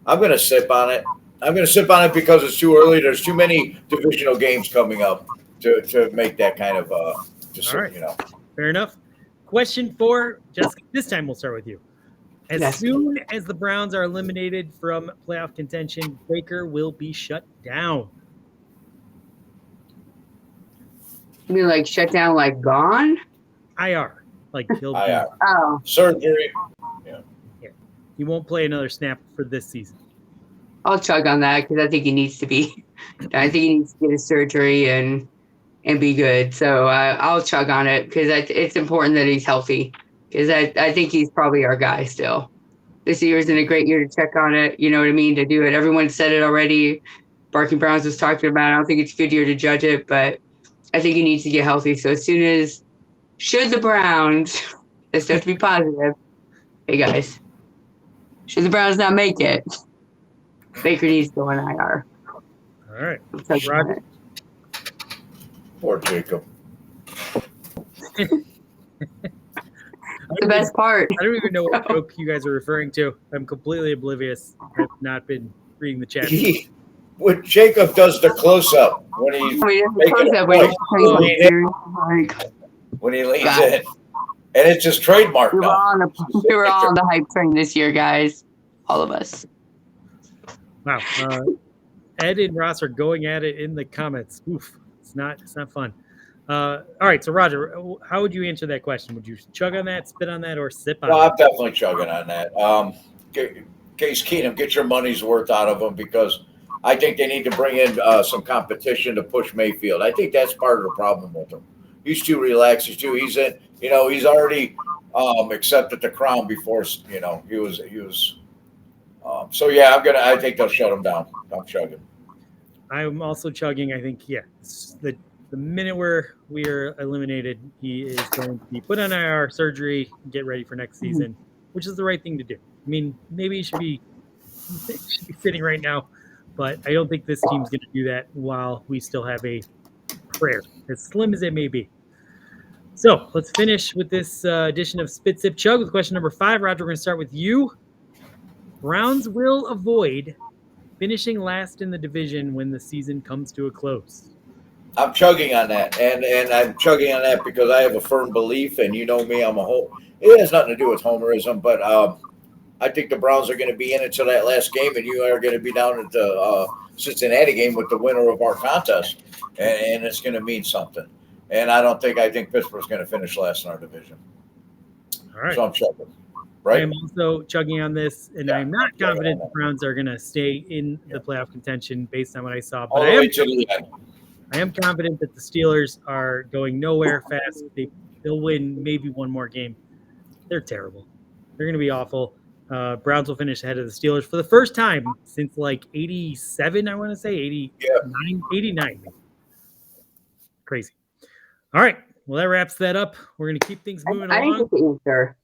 I'm going to sip on it. I'm going to sip on it because it's too early. There's too many divisional games coming up to make that kind of All right. Fair enough. Question 4, Jessica. This time we'll start with you. As soon as the Browns are eliminated from playoff contention, Baker will be shut down. you mean like shut down, like gone? IR. Like he'll be, IR. Oh, Surgery. he won't play another snap for this season. I'll chug on that because I think he needs to be. I think he needs to get his surgery and be good. So I'll chug on it because it's important that he's healthy. Because I think he's probably our guy still. This year isn't a great year to check on it. You know what I mean? To do it. Everyone said it already. Barking Browns was talking about it. I don't think it's a good year to judge it, but I think he needs to get healthy. So as soon as, should the Browns, let's have to be positive. Hey guys, should the Browns not make it, Baker needs to go on IR. All right. Roger. Poor Jacob. The best part. I don't even know what joke you guys are referring to. I'm completely oblivious. I've not been reading the chat. When Jacob does the close-up, when he's making a point, when he leans in, and it's just trademark we were now. all on the hype train this year, guys. All of us. Wow. Ed and Ross are going at it in the comments. Oof, it's not fun. All right, so Roger, how would you answer that question? Would you chug on that, spit on that, or sip on No, it? I'm definitely chugging on that. Case Keenum, get your money's worth out of them because I think they need to bring in some competition to push Mayfield. I think that's part of the problem with him. He's too relaxed. He's already accepted the crown before. He was. So yeah, I think they'll shut him down. I'm chugging. I'm also chugging. I think the minute we are eliminated, he is going to be put on IR, surgery, get ready for next season, which is the right thing to do. I mean, maybe he should be sitting right now, but I don't think this team's going to do that while we still have a prayer, as slim as it may be. So let's finish with this edition of Spit Sip Chug with question number 5. Roger, we're going to start with you. Browns will avoid finishing last in the division when the season comes to a close. I'm chugging on that, and I'm chugging on that because I have a firm belief, and you know me, it has nothing to do with homerism, but I think the Browns are going to be in it till that last game, and you are going to be down at the Cincinnati game with the winner of our contest, and it's going to mean something. And I think Pittsburgh's going to finish last in our division. All right. So I'm chugging. Right. I am also chugging on this, and I'm not confident the Browns are going to stay in the playoff contention based on what I saw. But I am confident that the Steelers are going nowhere fast. They'll win maybe one more game. They're terrible. They're going to be awful. Browns will finish ahead of the Steelers for the first time since like 87, I want to say. 89. Crazy. All right. Well, that wraps that up. We're going to keep things moving along. I didn't get the answer.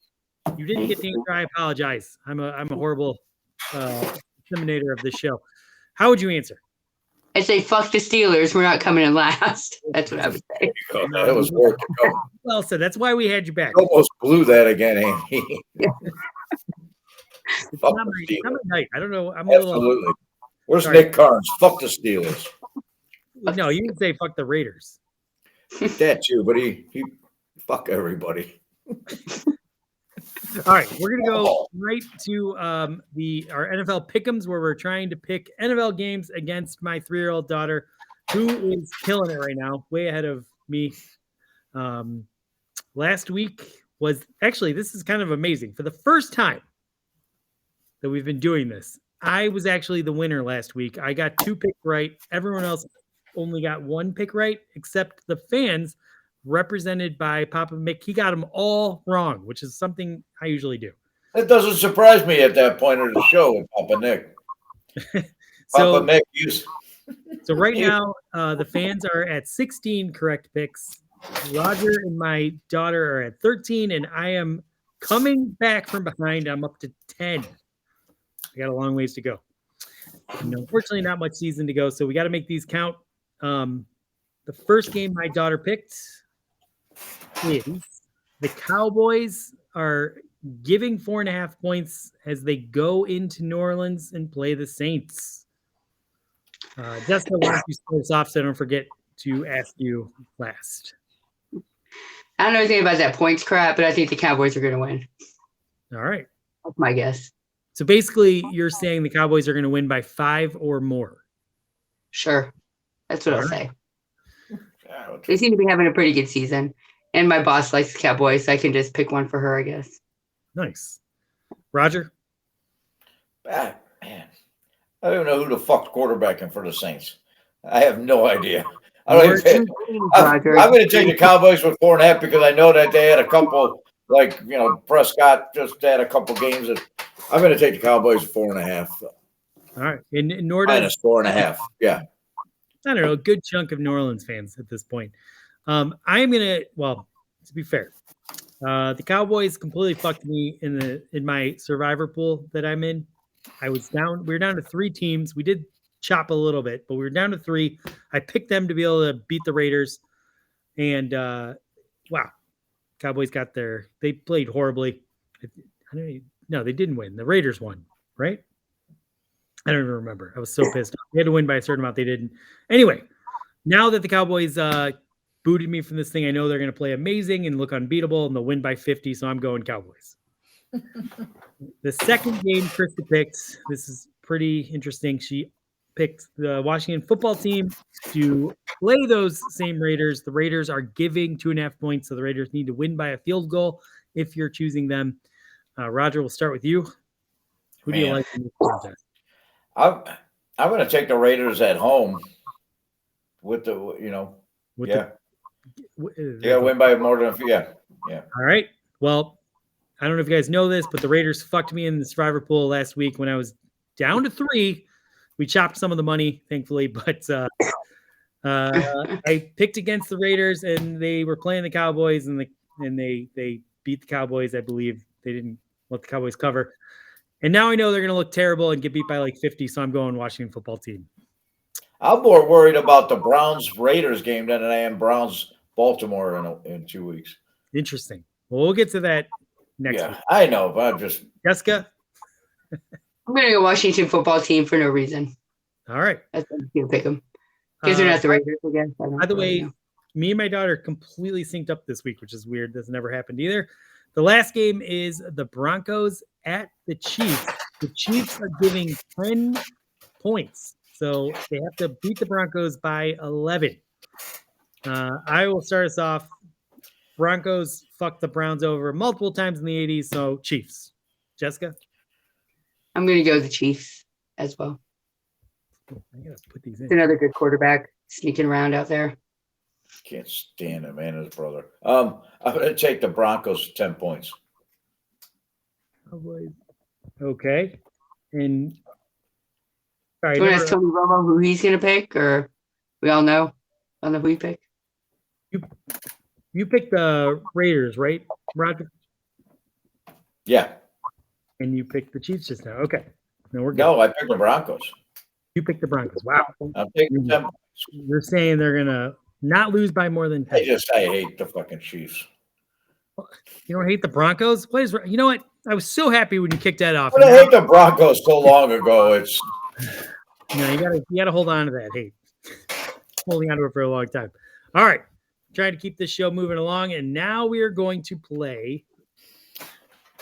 You didn't get the answer. I apologize. I'm a horrible disseminator of this show. How would you answer? I say, fuck the Steelers. We're not coming in last. That's what I would say. That was worth it. Well said. That's why we had you back. You almost blew that again, Andy. It's not my night. I don't know. I'm Absolutely. Where's Nick Carnes? Fuck the Steelers. No, you would say fuck the Raiders. That too, but he fuck everybody. All right, we're gonna go right to our NFL Pickems, where we're trying to pick NFL games against my 3-year-old daughter, who is killing it right now, way ahead of me. Last week was actually, this is kind of amazing. For the first time that we've been doing this, I was actually the winner last week. I got 2 picks right. Everyone else only got 1 pick right, except the fans, represented by Papa Mick. He got them all wrong, which is something I usually do. That doesn't surprise me at that point of the show with Papa Nick. Papa Mick, so right now, the fans are at 16 correct picks. Roger and my daughter are at 13, and I am coming back from behind. I'm up to 10. I got a long ways to go. And unfortunately, not much season to go, so we got to make these count. The first game my daughter picked is the Cowboys are giving 4.5 points as they go into New Orleans and play the Saints. Jessica, why don't you start us off so I don't forget to ask you last. I don't know anything about that points crap, but I think the Cowboys are going to win. All right. That's my guess. So basically, you're saying the Cowboys are going to win by 5 or more. Sure. That's what I'll say. Yeah, They seem to be having a pretty good season. And my boss likes the Cowboys, so I can just pick one for her, I guess. Nice. Roger? Man, I don't even know who the fuck's quarterbacking for the Saints. I have no idea. I'm going to take the Cowboys with 4.5 because I know that they had a couple, Prescott just had a couple games. I'm going to take the Cowboys with 4.5. All right. In New Orleans, -4.5. Yeah. I don't know, a good chunk of New Orleans fans at this point. I'm gonna, to be fair, the Cowboys completely fucked me in my survivor pool that I'm in. We were down to 3 teams. We did chop a little bit, but we were down to 3. I picked them to be able to beat the Raiders, and Cowboys they played horribly. No, they didn't win. The Raiders won, right? I don't even remember. I was so pissed off. They had to win by a certain amount. They didn't. Anyway, now that the Cowboys booted me from this thing, I know they're going to play amazing and look unbeatable, and they'll win by 50, so I'm going Cowboys. The second game Krista picked, this is pretty interesting. She picked the Washington football team to play those same Raiders. The Raiders are giving 2.5 points, so the Raiders need to win by a field goal if you're choosing them. Roger, we'll start with you. Who do you like in this contest? I'm going to take the Raiders at home with the, win by more than All right. Well, I don't know if you guys know this, but the Raiders fucked me in the survivor pool last week when I was down to 3. We chopped some of the money, thankfully, but I picked against the Raiders, and they were playing the Cowboys, and they beat the Cowboys. I believe they didn't let the Cowboys cover. And now I know they're going to look terrible and get beat by like 50, so I'm going Washington football team. I'm more worried about the Browns-Raiders game than I am Browns-Baltimore in 2 weeks. Interesting. Well, we'll get to that next week. I know, but I'm just... Jessica? I'm going to go Washington football team for no reason. All right. That's going to pick them. Because they're not the Raiders again. By the way, me and my daughter completely synced up this week, which is weird. That's never happened either. The last game is the Broncos at the Chiefs. The Chiefs are giving 10 points. So they have to beat the Broncos by 11. I will start us off. Broncos fucked the Browns over multiple times in the 80s, so Chiefs. Jessica? I'm going to go the Chiefs as well. I gotta put these in. It's another good quarterback sneaking around out there. Can't stand him and his brother. I'm going to take the Broncos 10 points. Okay. And all right, Do you want to ask Tony Romo who he's going to pick, or we all know? I don't know who you pick. You picked the Raiders, right, Roger? Yeah. And you picked the Chiefs just now. Okay. No, I picked the Broncos. You picked the Broncos. Wow. I'm taking them. You're saying they're going to not lose by more than 10. I hate the fucking Chiefs. You don't hate the Broncos? You know what? I was so happy when you kicked that off. But I hate the Broncos so long ago. It's you gotta hold on to that hate. Holding on to it for a long time. All right. Trying to keep this show moving along, and now we are going to play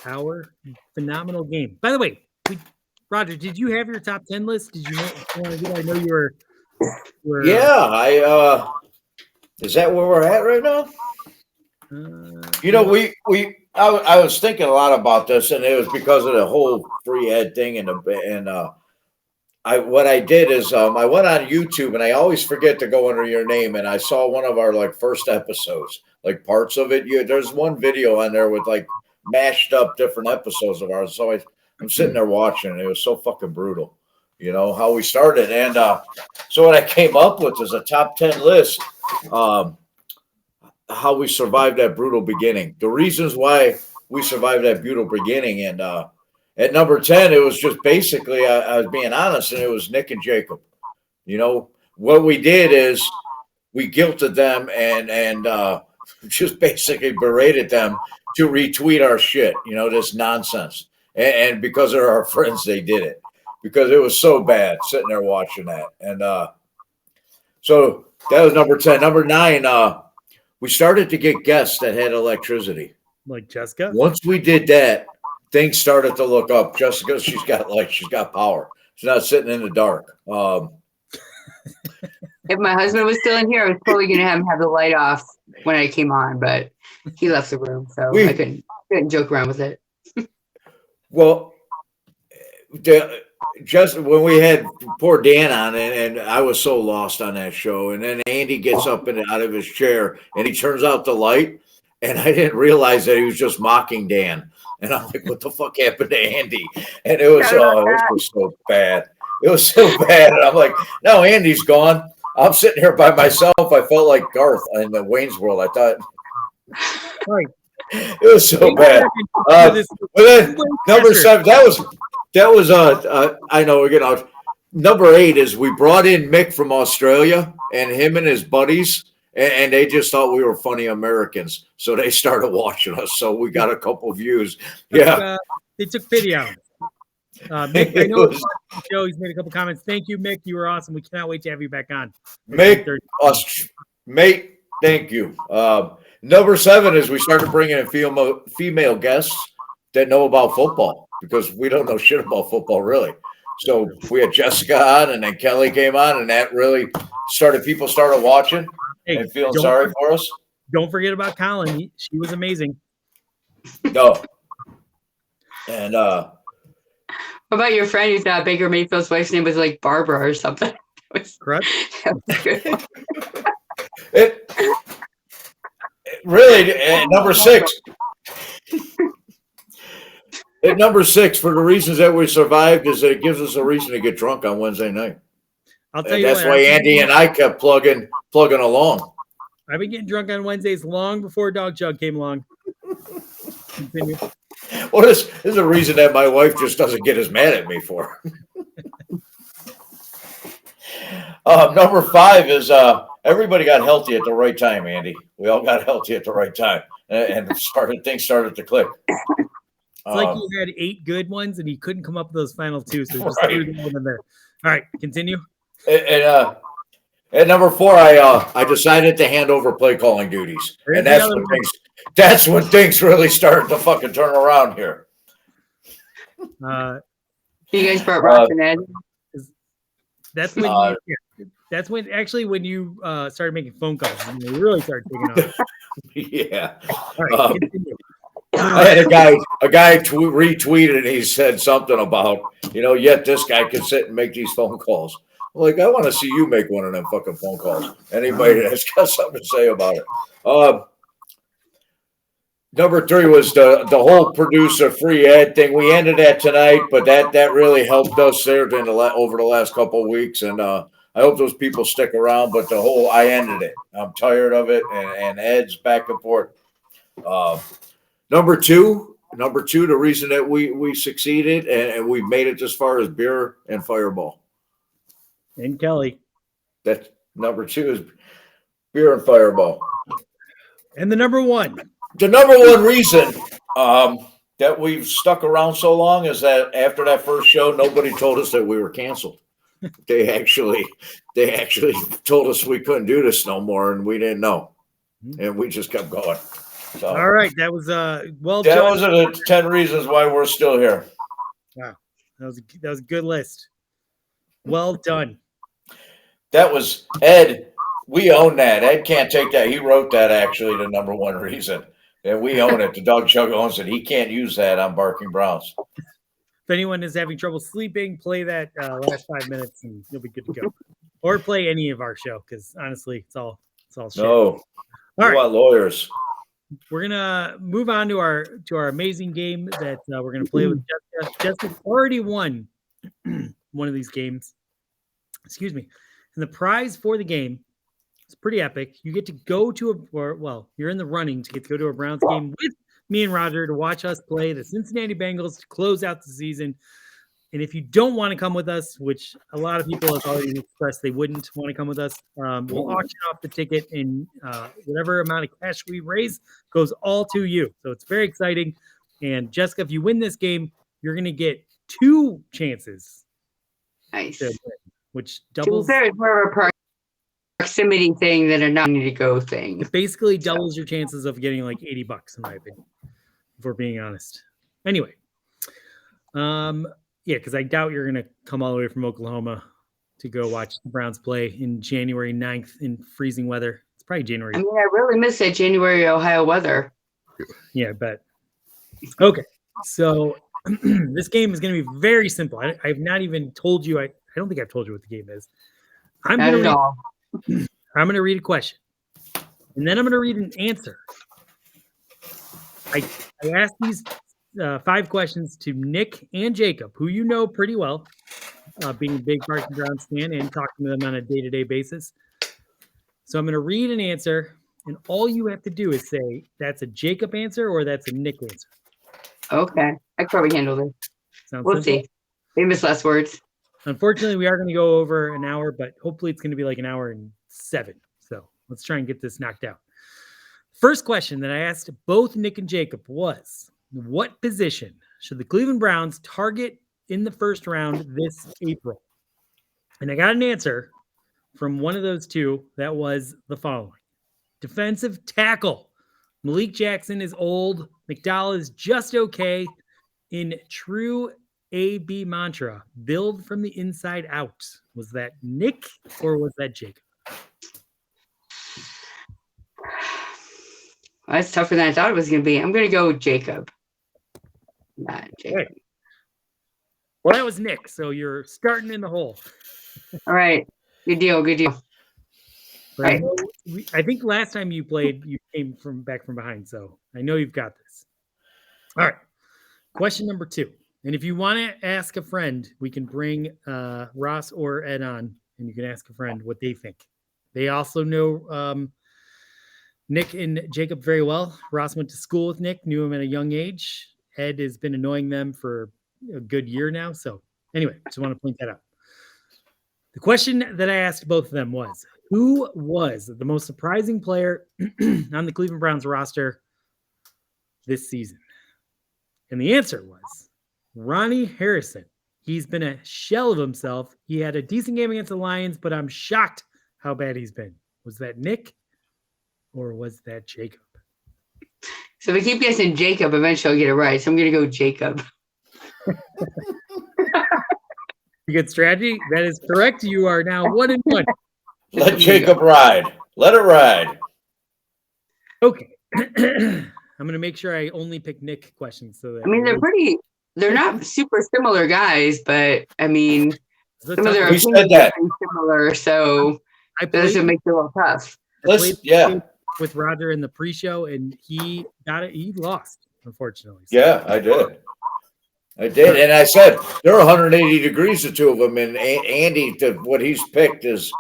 our phenomenal game. By the way, Roger, did you have your top 10 list? Did you know? I know you were yeah. Is that where we're at right now? I was thinking a lot about this, and it was because of the whole free ed thing, what I did is I went on YouTube, and I always forget to go under your name, and I saw one of our first episodes, parts of it. There's one video on there with mashed up different episodes of ours. So I'm sitting there watching, and it was so fucking brutal, how we started. And so what I came up with is a top 10 list. How we survived that brutal beginning, the reasons why we survived that brutal beginning. And at number 10, it was just basically, I was being honest, and it was Nick and Jacob. What we did is we guilted them and just basically berated them to retweet our shit, this nonsense. And because they're our friends, they did it because it was so bad sitting there watching that. And so that was number 10. Number 9, we started to get guests that had electricity. Like Jessica? Once we did that, things started to look up. Jessica, she's got power. She's not sitting in the dark. If my husband was still in here, I was probably going to have him have the light off when I came on, but he left the room, so I couldn't joke around with it. Well, just when we had poor Dan on, and I was so lost on that show, and then Andy gets up and out of his chair, and he turns out the light, and I didn't realize that he was just mocking Dan. And I'm like, what the fuck happened to Andy? And it was so bad. It was so bad. And I'm like, no, Andy's gone. I'm sitting here by myself. I felt like Garth in the Wayne's World. I thought it was so bad. But then number 7, that was I know we're getting out. Number 8 is we brought in Mick from Australia, and him and his buddies, and they just thought we were funny Americans, so they started watching us. So we got a couple views. Yeah, they took pity out. Mick, I know Joe. He's made a couple comments. Thank you, Mick. You were awesome. We cannot wait to have you back on. Mick, mate, thank you. Number 7 is we started bringing in female guests that know about football, because we don't know shit about football, really. So we had Jessica on, and then Kelly came on, and that really people started watching Hey, and feeling sorry for us. Don't forget about Colin. She was amazing. No. And What about your friend who thought Baker Mayfield's wife's name was like Barbara or something? Correct. it really at number 6. At number 6, for the reasons that we survived, is that it gives us a reason to get drunk on Wednesday night. I'll tell you that's what, why Andy and I kept plugging along. I've been getting drunk on Wednesdays long before DawgChug came along. Continue. Well, this is a reason that my wife just doesn't get as mad at me for. Number 5 is everybody got healthy at the right time, Andy. We all got healthy at the right time, and things started to click. It's like he had 8 good ones, and he couldn't come up with those final 2, so he just Right. threw them in there. All right, continue. And at number 4, I decided to hand over play calling duties, and that's when things really started to fucking turn around here. You guys brought Ross and Ed. That's when that's when you started making phone calls and you really started taking off. Yeah. All right, continue. I had a guy retweeted, and he said something about, yet this guy can sit and make these phone calls. Like, I want to see you make one of them fucking phone calls. Anybody that's got something to say about it. Number 3 was the whole producer free ad thing. We ended that tonight, but that really helped us there over the last couple of weeks, and I hope those people stick around. But I ended it. I'm tired of it, and Ed's back and forth. Number two, the reason that we succeeded and we made it this far is beer and Fireball. And Kelly. That's number 2 is beer and Fireball. And the number 1. The number 1 reason that we've stuck around so long is that after that first show, nobody told us that we were canceled. They actually told us we couldn't do this no more, and we didn't know, and we just kept going. So, all right, that was well. Those are the 10 reasons why we're still here. Wow, that was a good list. Well done. That was Ed. We own that. Ed can't take that. He wrote that, actually, the number 1 reason. And we own it. The DawgChug owns it. He can't use that on Barking Browns. If anyone is having trouble sleeping, play that last 5 minutes and you'll be good to go. Or play any of our show, because honestly, it's all shit. No. All right. Want lawyers. We're gonna move on to our amazing game that we're gonna play with Jessica. Jessica already won one of these games. Excuse me. And the prize for the game is pretty epic. You get to go to you're in the running to get to go to a Browns game with me and Roger to watch us play the Cincinnati Bengals to close out the season. And if you don't want to come with us, which a lot of people have already expressed they wouldn't want to come with us, we'll auction off the ticket, and whatever amount of cash we raise goes all to you. So it's very exciting. And Jessica, if you win this game, you're going to get 2 chances. Nice. To win, which doubles. It's more of a proximity thing than a non-need-to-go thing. It basically doubles your chances of getting like $80, in my opinion, if we're being honest. Anyway. Yeah, because I doubt you're going to come all the way from Oklahoma to go watch the Browns play in January 9th in freezing weather. It's probably January. I mean, I really miss that January Ohio weather. Yeah, I bet. Okay, so this game is going to be very simple. I've not even told you. I don't think I've told you what the game is. I'm going to read a question, and then I'm going to read an answer. I asked these 5 questions to Nick and Jacob, who you know pretty well, being a big Barking Browns fan and talking to them on a day-to-day basis. So I'm going to read an answer, and all you have to do is say that's a Jacob answer or that's a Nick answer. Okay. I could probably handle this. Sounds see. Famous last words. Unfortunately, we are going to go over an hour, but hopefully it's going to be like an hour and 7. So let's try and get this knocked out. First question that I asked both Nick and Jacob was, what position should the Cleveland Browns target in the first round this April? And I got an answer from one of those 2 that was the following. Defensive tackle. Malik Jackson is old. McDowell is just okay. In true AB mantra, build from the inside out? Was that Nick or was that Jacob? Well, that's tougher than I thought it was going to be. I'm going to go with Jacob. Not Jacob. Okay. Well, that was Nick, so you're starting in the hole. All right. Good deal. Good deal. But Right. I think last time you played, you came back from behind, so I know you've got this. All right. Question number 2. And if you want to ask a friend, we can bring Ross or Ed on, and you can ask a friend what they think. They also know Nick and Jacob very well. Ross went to school with Nick, knew him at a young age. Ed has been annoying them for a good year now. So anyway, just want to point that out. The question that I asked both of them was, who was the most surprising player on the Cleveland Browns roster this season? And the answer was Ronnie Harrison. He's been a shell of himself. He had a decent game against the Lions, but I'm shocked how bad he's been. Was that Nick or was that Jacob? So if I keep guessing Jacob, eventually I'll get it right. So I'm going to go Jacob. Good strategy. That is correct. You are now 1-1. Let Jacob ride. Let it ride. Okay. I'm going to make sure I only pick Nick questions. So that I mean, they're not super similar guys, but I mean, some of their We said opinions that. are pretty similar. So I that doesn't played, make it a little tough. with Roger in the pre-show, and he got it. He lost, unfortunately. So. Yeah, I did. And I said they're 180 degrees, the two of them, and Andy, what he's picked is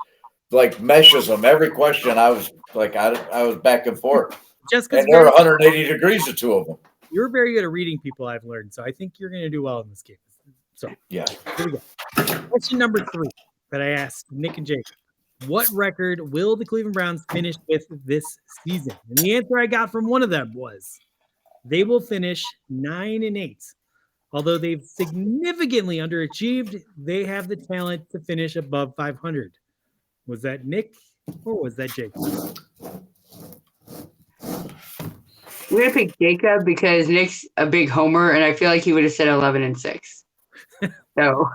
like meshes them. Every question I was like, I was back and forth, Just and because they're 180 degrees, the two of them. you're very good at reading people, I've learned. So I think you're going to do well in this game. So Yeah. here we go. Question number 3 that I asked Nick and Jacob. What record will the Cleveland Browns finish with this season? And the answer I got from one of them was they will finish 9-8. Although they've significantly underachieved, they have the talent to finish above 500. Was that Nick or was that Jacob? I'm going to pick Jacob because Nick's a big homer, and I feel like he would have said 11-6. So Well,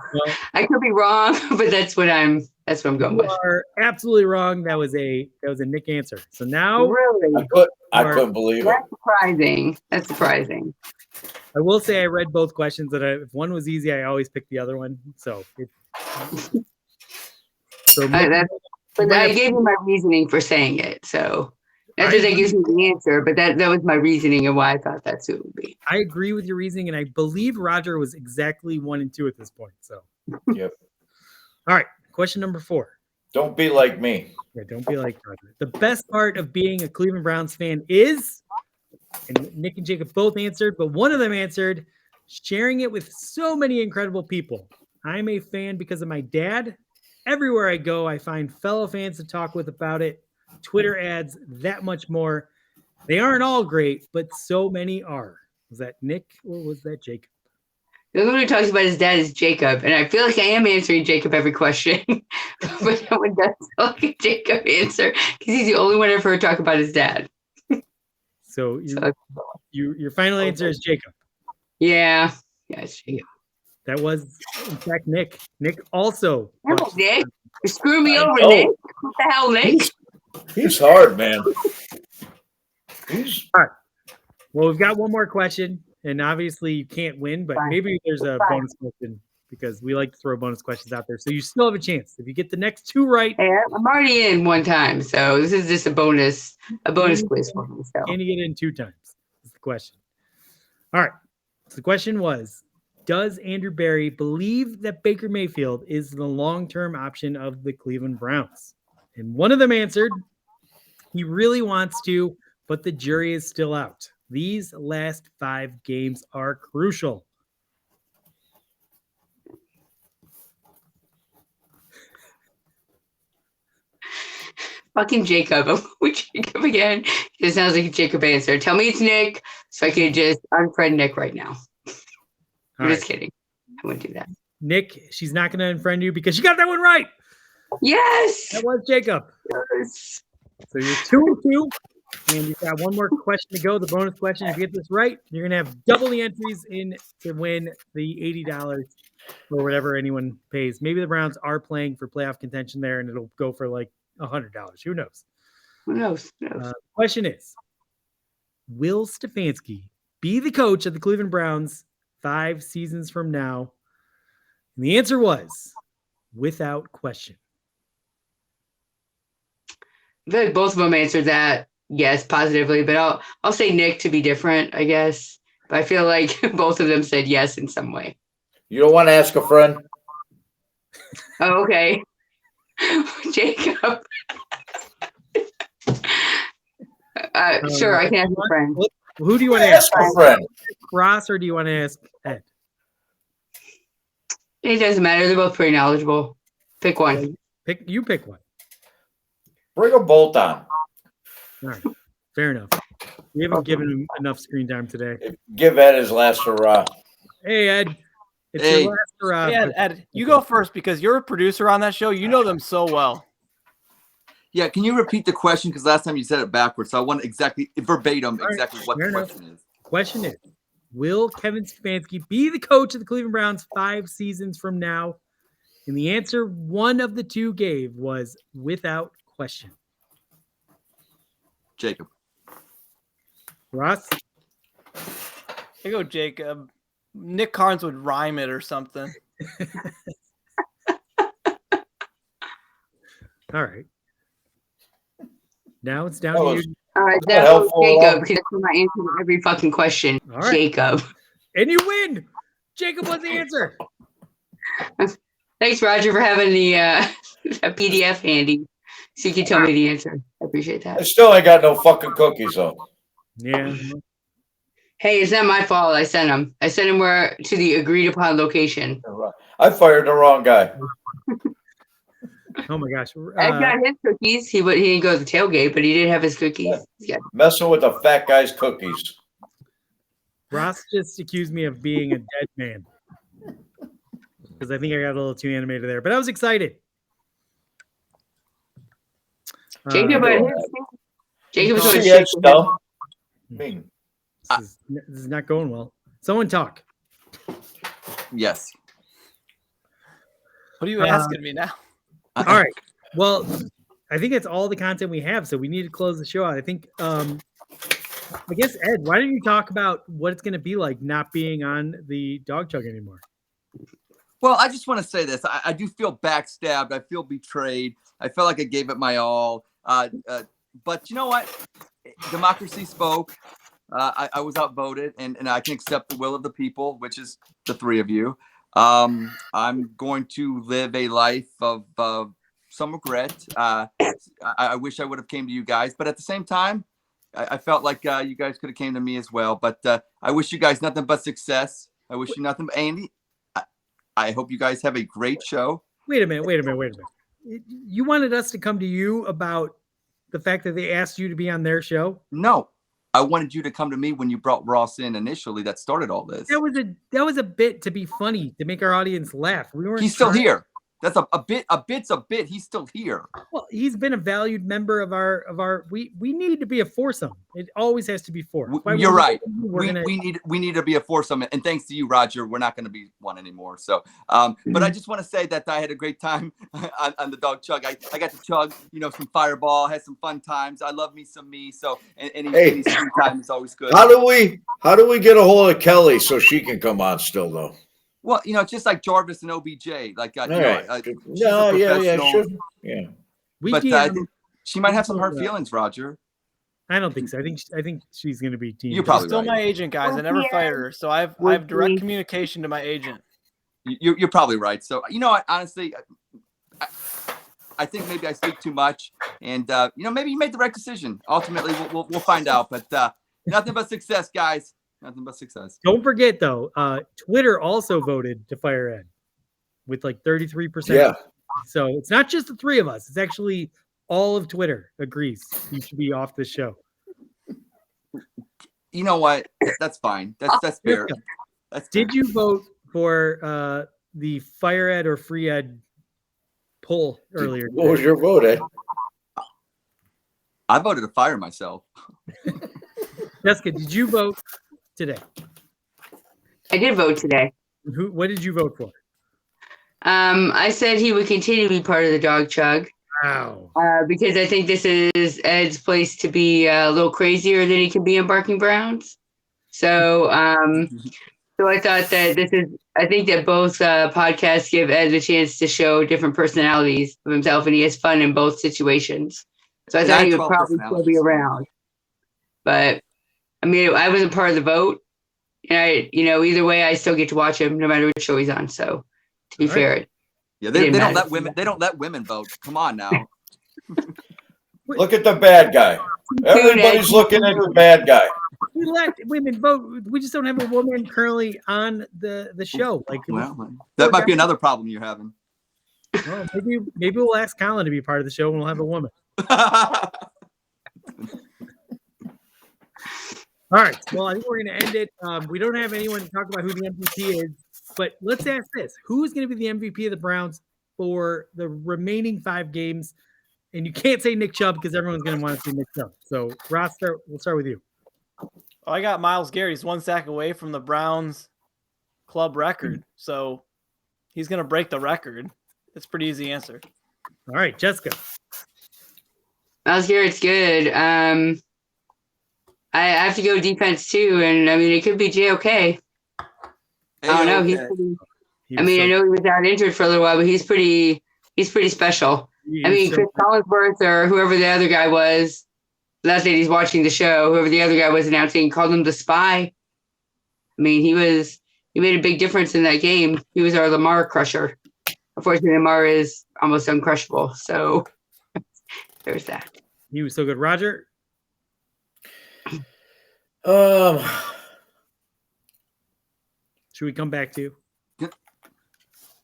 I could be wrong, but that's what I'm going you with. are absolutely wrong. That was a Nick answer. So now Really? I couldn't believe it. That's surprising. That's surprising. I will say I read both questions, and if one was easy, I always pick the other one. So, But I gave you my reasoning for saying it. So not that gives me the answer, but that was my reasoning and why I thought that's who it would be. I agree with your reasoning, and I believe Roger was exactly 1 and 2 at this point. So, Yep. All right, question number 4. Don't be like me. Yeah, don't be like Roger. The best part of being a Cleveland Browns fan is, and Nick and Jacob both answered, but one of them answered, sharing it with so many incredible people. I'm a fan because of my dad. Everywhere I go, I find fellow fans to talk with about it. Twitter adds that much more. They aren't all great, but so many are. Was that Nick or was that Jacob? The only one who talks about his dad is Jacob, and I feel like I am answering Jacob every question, but no one does like a Jacob answer because he's the only one I've heard talk about his dad. So your final answer is Jacob. Yeah, it's Jacob. That was, in fact, Nick. Nick also. Come on, Nick. You're screwing me over, know. Nick. What the hell, Nick? He's hard, man. All right. Well, we've got one more question, and obviously you can't win, but maybe there's a bonus question because we like to throw bonus questions out there. So you still have a chance. If you get the next 2 right, Hey, I'm already in one time, so this is just a bonus quiz for me. So. can you get in 2 times? That's the question. All right. So the question was, does Andrew Berry believe that Baker Mayfield is the long-term option of the Cleveland Browns? And one of them answered, he really wants to, but the jury is still out. These last 5 games are crucial. Fucking Jacob. I'm with Jacob again. It sounds like a Jacob answer. Tell me it's Nick, so I can just unfriend Nick right now. I'm just kidding. I wouldn't do that. Nick, she's not going to unfriend you because you got that one right. Yes. That was Jacob. Yes. So you're 2 and 2. And we've got one more question to go. The bonus question. If you get this right, you're gonna have double the entries in to win the $80 or whatever anyone pays. Maybe the Browns are playing for playoff contention there, and it'll go for like $100. Who knows? Who knows? Who knows? Question is, will Stefanski be the coach of the Cleveland Browns 5 seasons from now? And the answer was without question. I feel like both of them answered that yes positively, but I'll say Nick to be different, I guess. But I feel like both of them said yes in some way. You don't want to ask a friend? Oh, okay. Jacob. Sure, I can ask a friend. Who do you want to ask? Ask a friend. Ross, or do you want to ask Ed? It doesn't matter. They're both pretty knowledgeable. Pick one. Pick one. Bring a bolt on. All right. Fair enough. We haven't given him enough screen time today. Give Ed his last hurrah. Hey, Ed. It's Hey. your last hurrah. Yeah, Ed, you go first because you're a producer on that show. You know them so well. Yeah, can you repeat the question? Because last time you said it backwards. So I want exactly verbatim exactly what the question is. Question is, will Kevin Stefanski be the coach of the Cleveland Browns 5 seasons from now? And the answer one of the two gave was without question. Jacob. Ross? Here you go, Jacob. Nick Carnes would rhyme it or something. All right. Now it's down That to was- you. All right, Not that was helpful at all. Jacob, because that's my answer to every fucking question. All right. Jacob. And you win. Jacob was the answer. Thanks, Roger, for having the a PDF handy so you can tell me the answer. I appreciate I that. still ain't got no fucking cookies, though. Yeah. Hey, it's not my fault. I sent them. I sent them where to the agreed upon location. I fired the wrong guy. Oh my gosh. Ed got his cookies. He didn't go to the tailgate, but he did have his cookies. Yeah. Messing with the fat guy's cookies. Ross just accused me of being a dead man. Because I think I got a little too animated there. But I was excited. Jacob, Jacob was See going Ed to Stump? Me. This is not going well. Someone talk. Yes. What are you asking me now? All right. Well, I think that's all the content we have. So we need to close the show out. I think, I guess, Ed, why don't you talk about what it's going to be like not being on the DawgChug anymore? Well, I just want to say this. I do feel backstabbed. I feel betrayed. I felt like I gave it my all. But you know what? Democracy spoke. I was outvoted, and I can accept the will of the people, which is the 3 of you. I'm going to live a life of some regret. I wish I would have came to you guys, but at the same time, I felt like you guys could have came to me as well. But I wish you guys nothing but success. I wish you nothing but Andy. I hope you guys have a great show. Wait a minute. You wanted us to come to you about the fact that they asked you to be on their show? No, I wanted you to come to me when you brought Ross in initially. That started all this. That was a bit to be funny, to make our audience laugh. We weren't. He's still trying- here. That's a bit. A bit's a bit. He's still here. Well, he's been a valued member of our. We need to be a foursome. It always has to be 4. You're right. We We need to be a foursome, and thanks to you, Roger, we're not going to be one anymore. So, but I just want to say that I had a great time on the DawgChug. I got to chug, some Fireball, had some fun times. I love me some me. So, any free time is always good. How do we get a hold of Kelly so she can come on still, though? Well, it's just like Jarvis and OBJ. Like, she's Yeah, a professional. sure. Yeah. But I think she might have some hurt feelings, Roger. I don't think so. I think she's going to be team. You're probably Still right. my agent, guys. I never fired her, so I have direct communication to my agent. You're probably right. So, honestly, I think maybe I speak too much, and maybe you made the right decision. Ultimately, we'll find out. But nothing but success, guys. Nothing but success. Don't forget though, Twitter also voted to fire Ed with like 33%. Yeah. So it's not just the 3 of us. It's actually all of Twitter agrees you should be off this show. You know what? That's fine. That's fair. Did you vote for the fire Ed or free Ed poll earlier? What was your vote, Ed? I voted to fire myself. Jessica, did you vote today? I did vote today. What did you vote for? I said he would continue to be part of the dog chug. Wow. Because I think this is Ed's place to be a little crazier than he can be in Barking Browns. So, so I thought that I think that both podcasts give Ed the chance to show different personalities of himself, and he has fun in both situations. So I thought he would probably still be around. But I mean, I wasn't part of the vote, and either way, I still get to watch him no matter which show he's on. So, to be fair, yeah, they don't let women. They don't let women vote. Come on now. Look at the bad guy. Everybody's looking at the bad guy. We let women vote. We just don't have a woman currently on the show. Like, well, that might be another problem you're having. Well, maybe we'll ask Colin to be part of the show, and we'll have a woman. All right. Well, I think we're going to end it. We don't have anyone to talk about who the MVP is, but let's ask this: who's going to be the MVP of the Browns for the remaining 5 games? And you can't say Nick Chubb because everyone's going to want to see Nick Chubb. So, Ross, we'll start with you. Oh, I got Myles Garrett. He's 1 sack away from the Browns club record. So he's going to break the record. It's a pretty easy answer. All right, Jessica. Myles Garrett's good. I have to go defense too. And I mean, it could be JOK. I don't know. I know he was out injured for a little while, but he's pretty special. Chris Collinsworth or whoever the other guy was, last night he's watching the show, whoever the other guy was announcing, called him the spy. I mean, he made a big difference in that game. He was our Lamar crusher. Unfortunately, Lamar is almost uncrushable. So there's that. He was so good. Roger? Should we come back to you?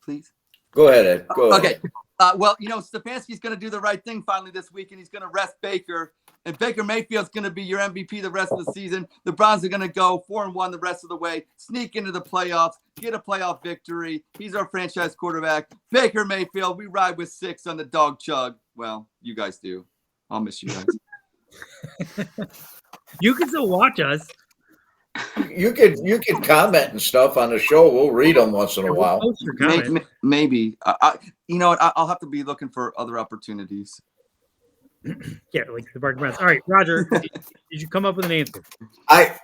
Please. Go ahead, Ed. Go ahead. Okay. Well, Stefanski's going to do the right thing finally this week, and he's going to rest Baker. And Baker Mayfield's going to be your MVP the rest of the season. The Browns are going to go 4-1 the rest of the way, sneak into the playoffs, get a playoff victory. He's our franchise quarterback. Baker Mayfield, we ride with 6 on the dog chug. Well, you guys do. I'll miss you guys. You can still watch us. You could comment and stuff on the show. We'll read them once in a while. Maybe. I'll have to be looking for other opportunities. Yeah, like the Barking Browns. All right, Roger, did you come up with an answer? I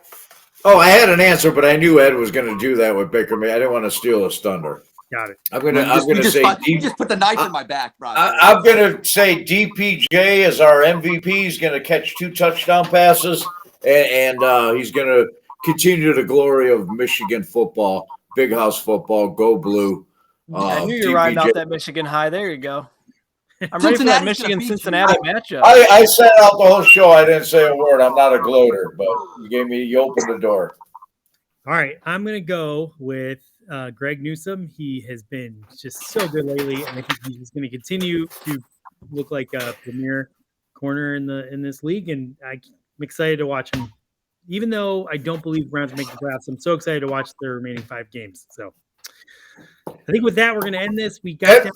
had an answer, but I knew Ed was going to do that with Baker May. I didn't want to steal his thunder. Got it. I'm going to say you just put the knife in my back, Roger. I'm going to say DPJ is our MVP. He's going to catch 2 touchdown passes, and he's going to continue the glory of Michigan football, big house football, go blue. I knew you were riding out that Michigan high. There you go. I'm ready for that Michigan-Cincinnati matchup. I sat out the whole show. I didn't say a word. I'm not a gloater, but you opened the door. All right, I'm going to go with Greg Newsome. He has been just so good lately, and I think he's going to continue to look like a premier corner in this league, and I'm excited to watch him. Even though I don't believe Browns make the playoffs, I'm so excited to watch the remaining 5 games. So I think with that, we're going to end this. We got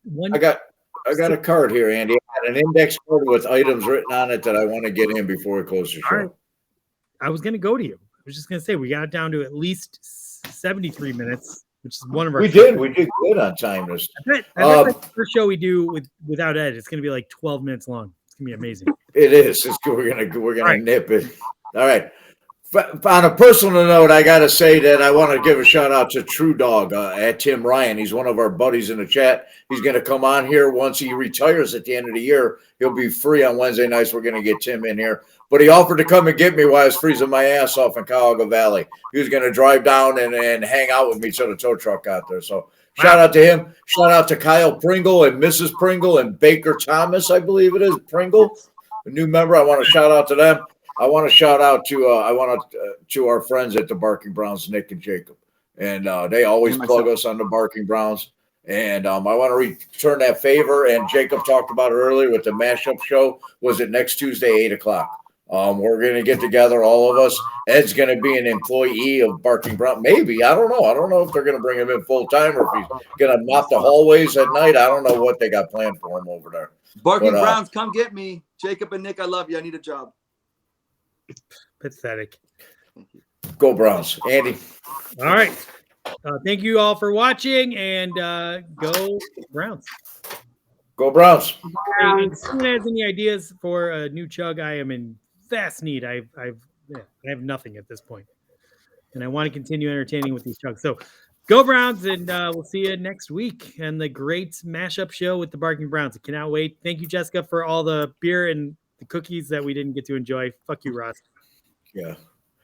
one. I got a card here, Andy. I had an index card with items written on it that I want to get in before we close the show. Right. I was going to go to you. I was just going to say we got it down to at least 73 minutes, which is one of our. We did good on time. I bet the first show we do without Ed, it's going to be like 12 minutes long. It's going to be amazing. It is. We're gonna nip it. All right. On a personal note, I got to say that I want to give a shout out to True Dog at Tim Ryan. He's one of our buddies in the chat. He's going to come on here once he retires at the end of the year. He'll be free on Wednesday nights. We're going to get Tim in here. But he offered to come and get me while I was freezing my ass off in Cuyahoga Valley. He was going to drive down and hang out with me till the tow truck got there. So shout out to him. Shout out to Kyle Pringle and Mrs. Pringle and Baker Thomas, I believe it is, Pringle, a new member. I want to shout out to them. I want to shout out to our friends at the Barking Browns, Nick and Jacob, and they always plug us on the Barking Browns. And I want to return that favor. And Jacob talked about it earlier with the mashup show. Was it next Tuesday, 8:00? We're going to get together, all of us. Ed's going to be an employee of Barking Brown. Maybe. I don't know. I don't know if they're going to bring him in full time or if he's going to mop the hallways at night. I don't know what they got planned for him over there. Barking But, Browns, come get me. Jacob and Nick, I love you. I need a job. Pathetic. Go Browns. Andy. All right. Thank you all for watching, and go Browns. Go Browns. Hey, if anyone has any ideas for a new Chug, I am in vast need. I have nothing at this point, and I want to continue entertaining with these Chugs. So go Browns, and we'll see you next week and the great mashup show with the Barking Browns. I cannot wait. Thank you, Jessica, for all the beer and the cookies that we didn't get to enjoy. Fuck you, Ross. Yeah.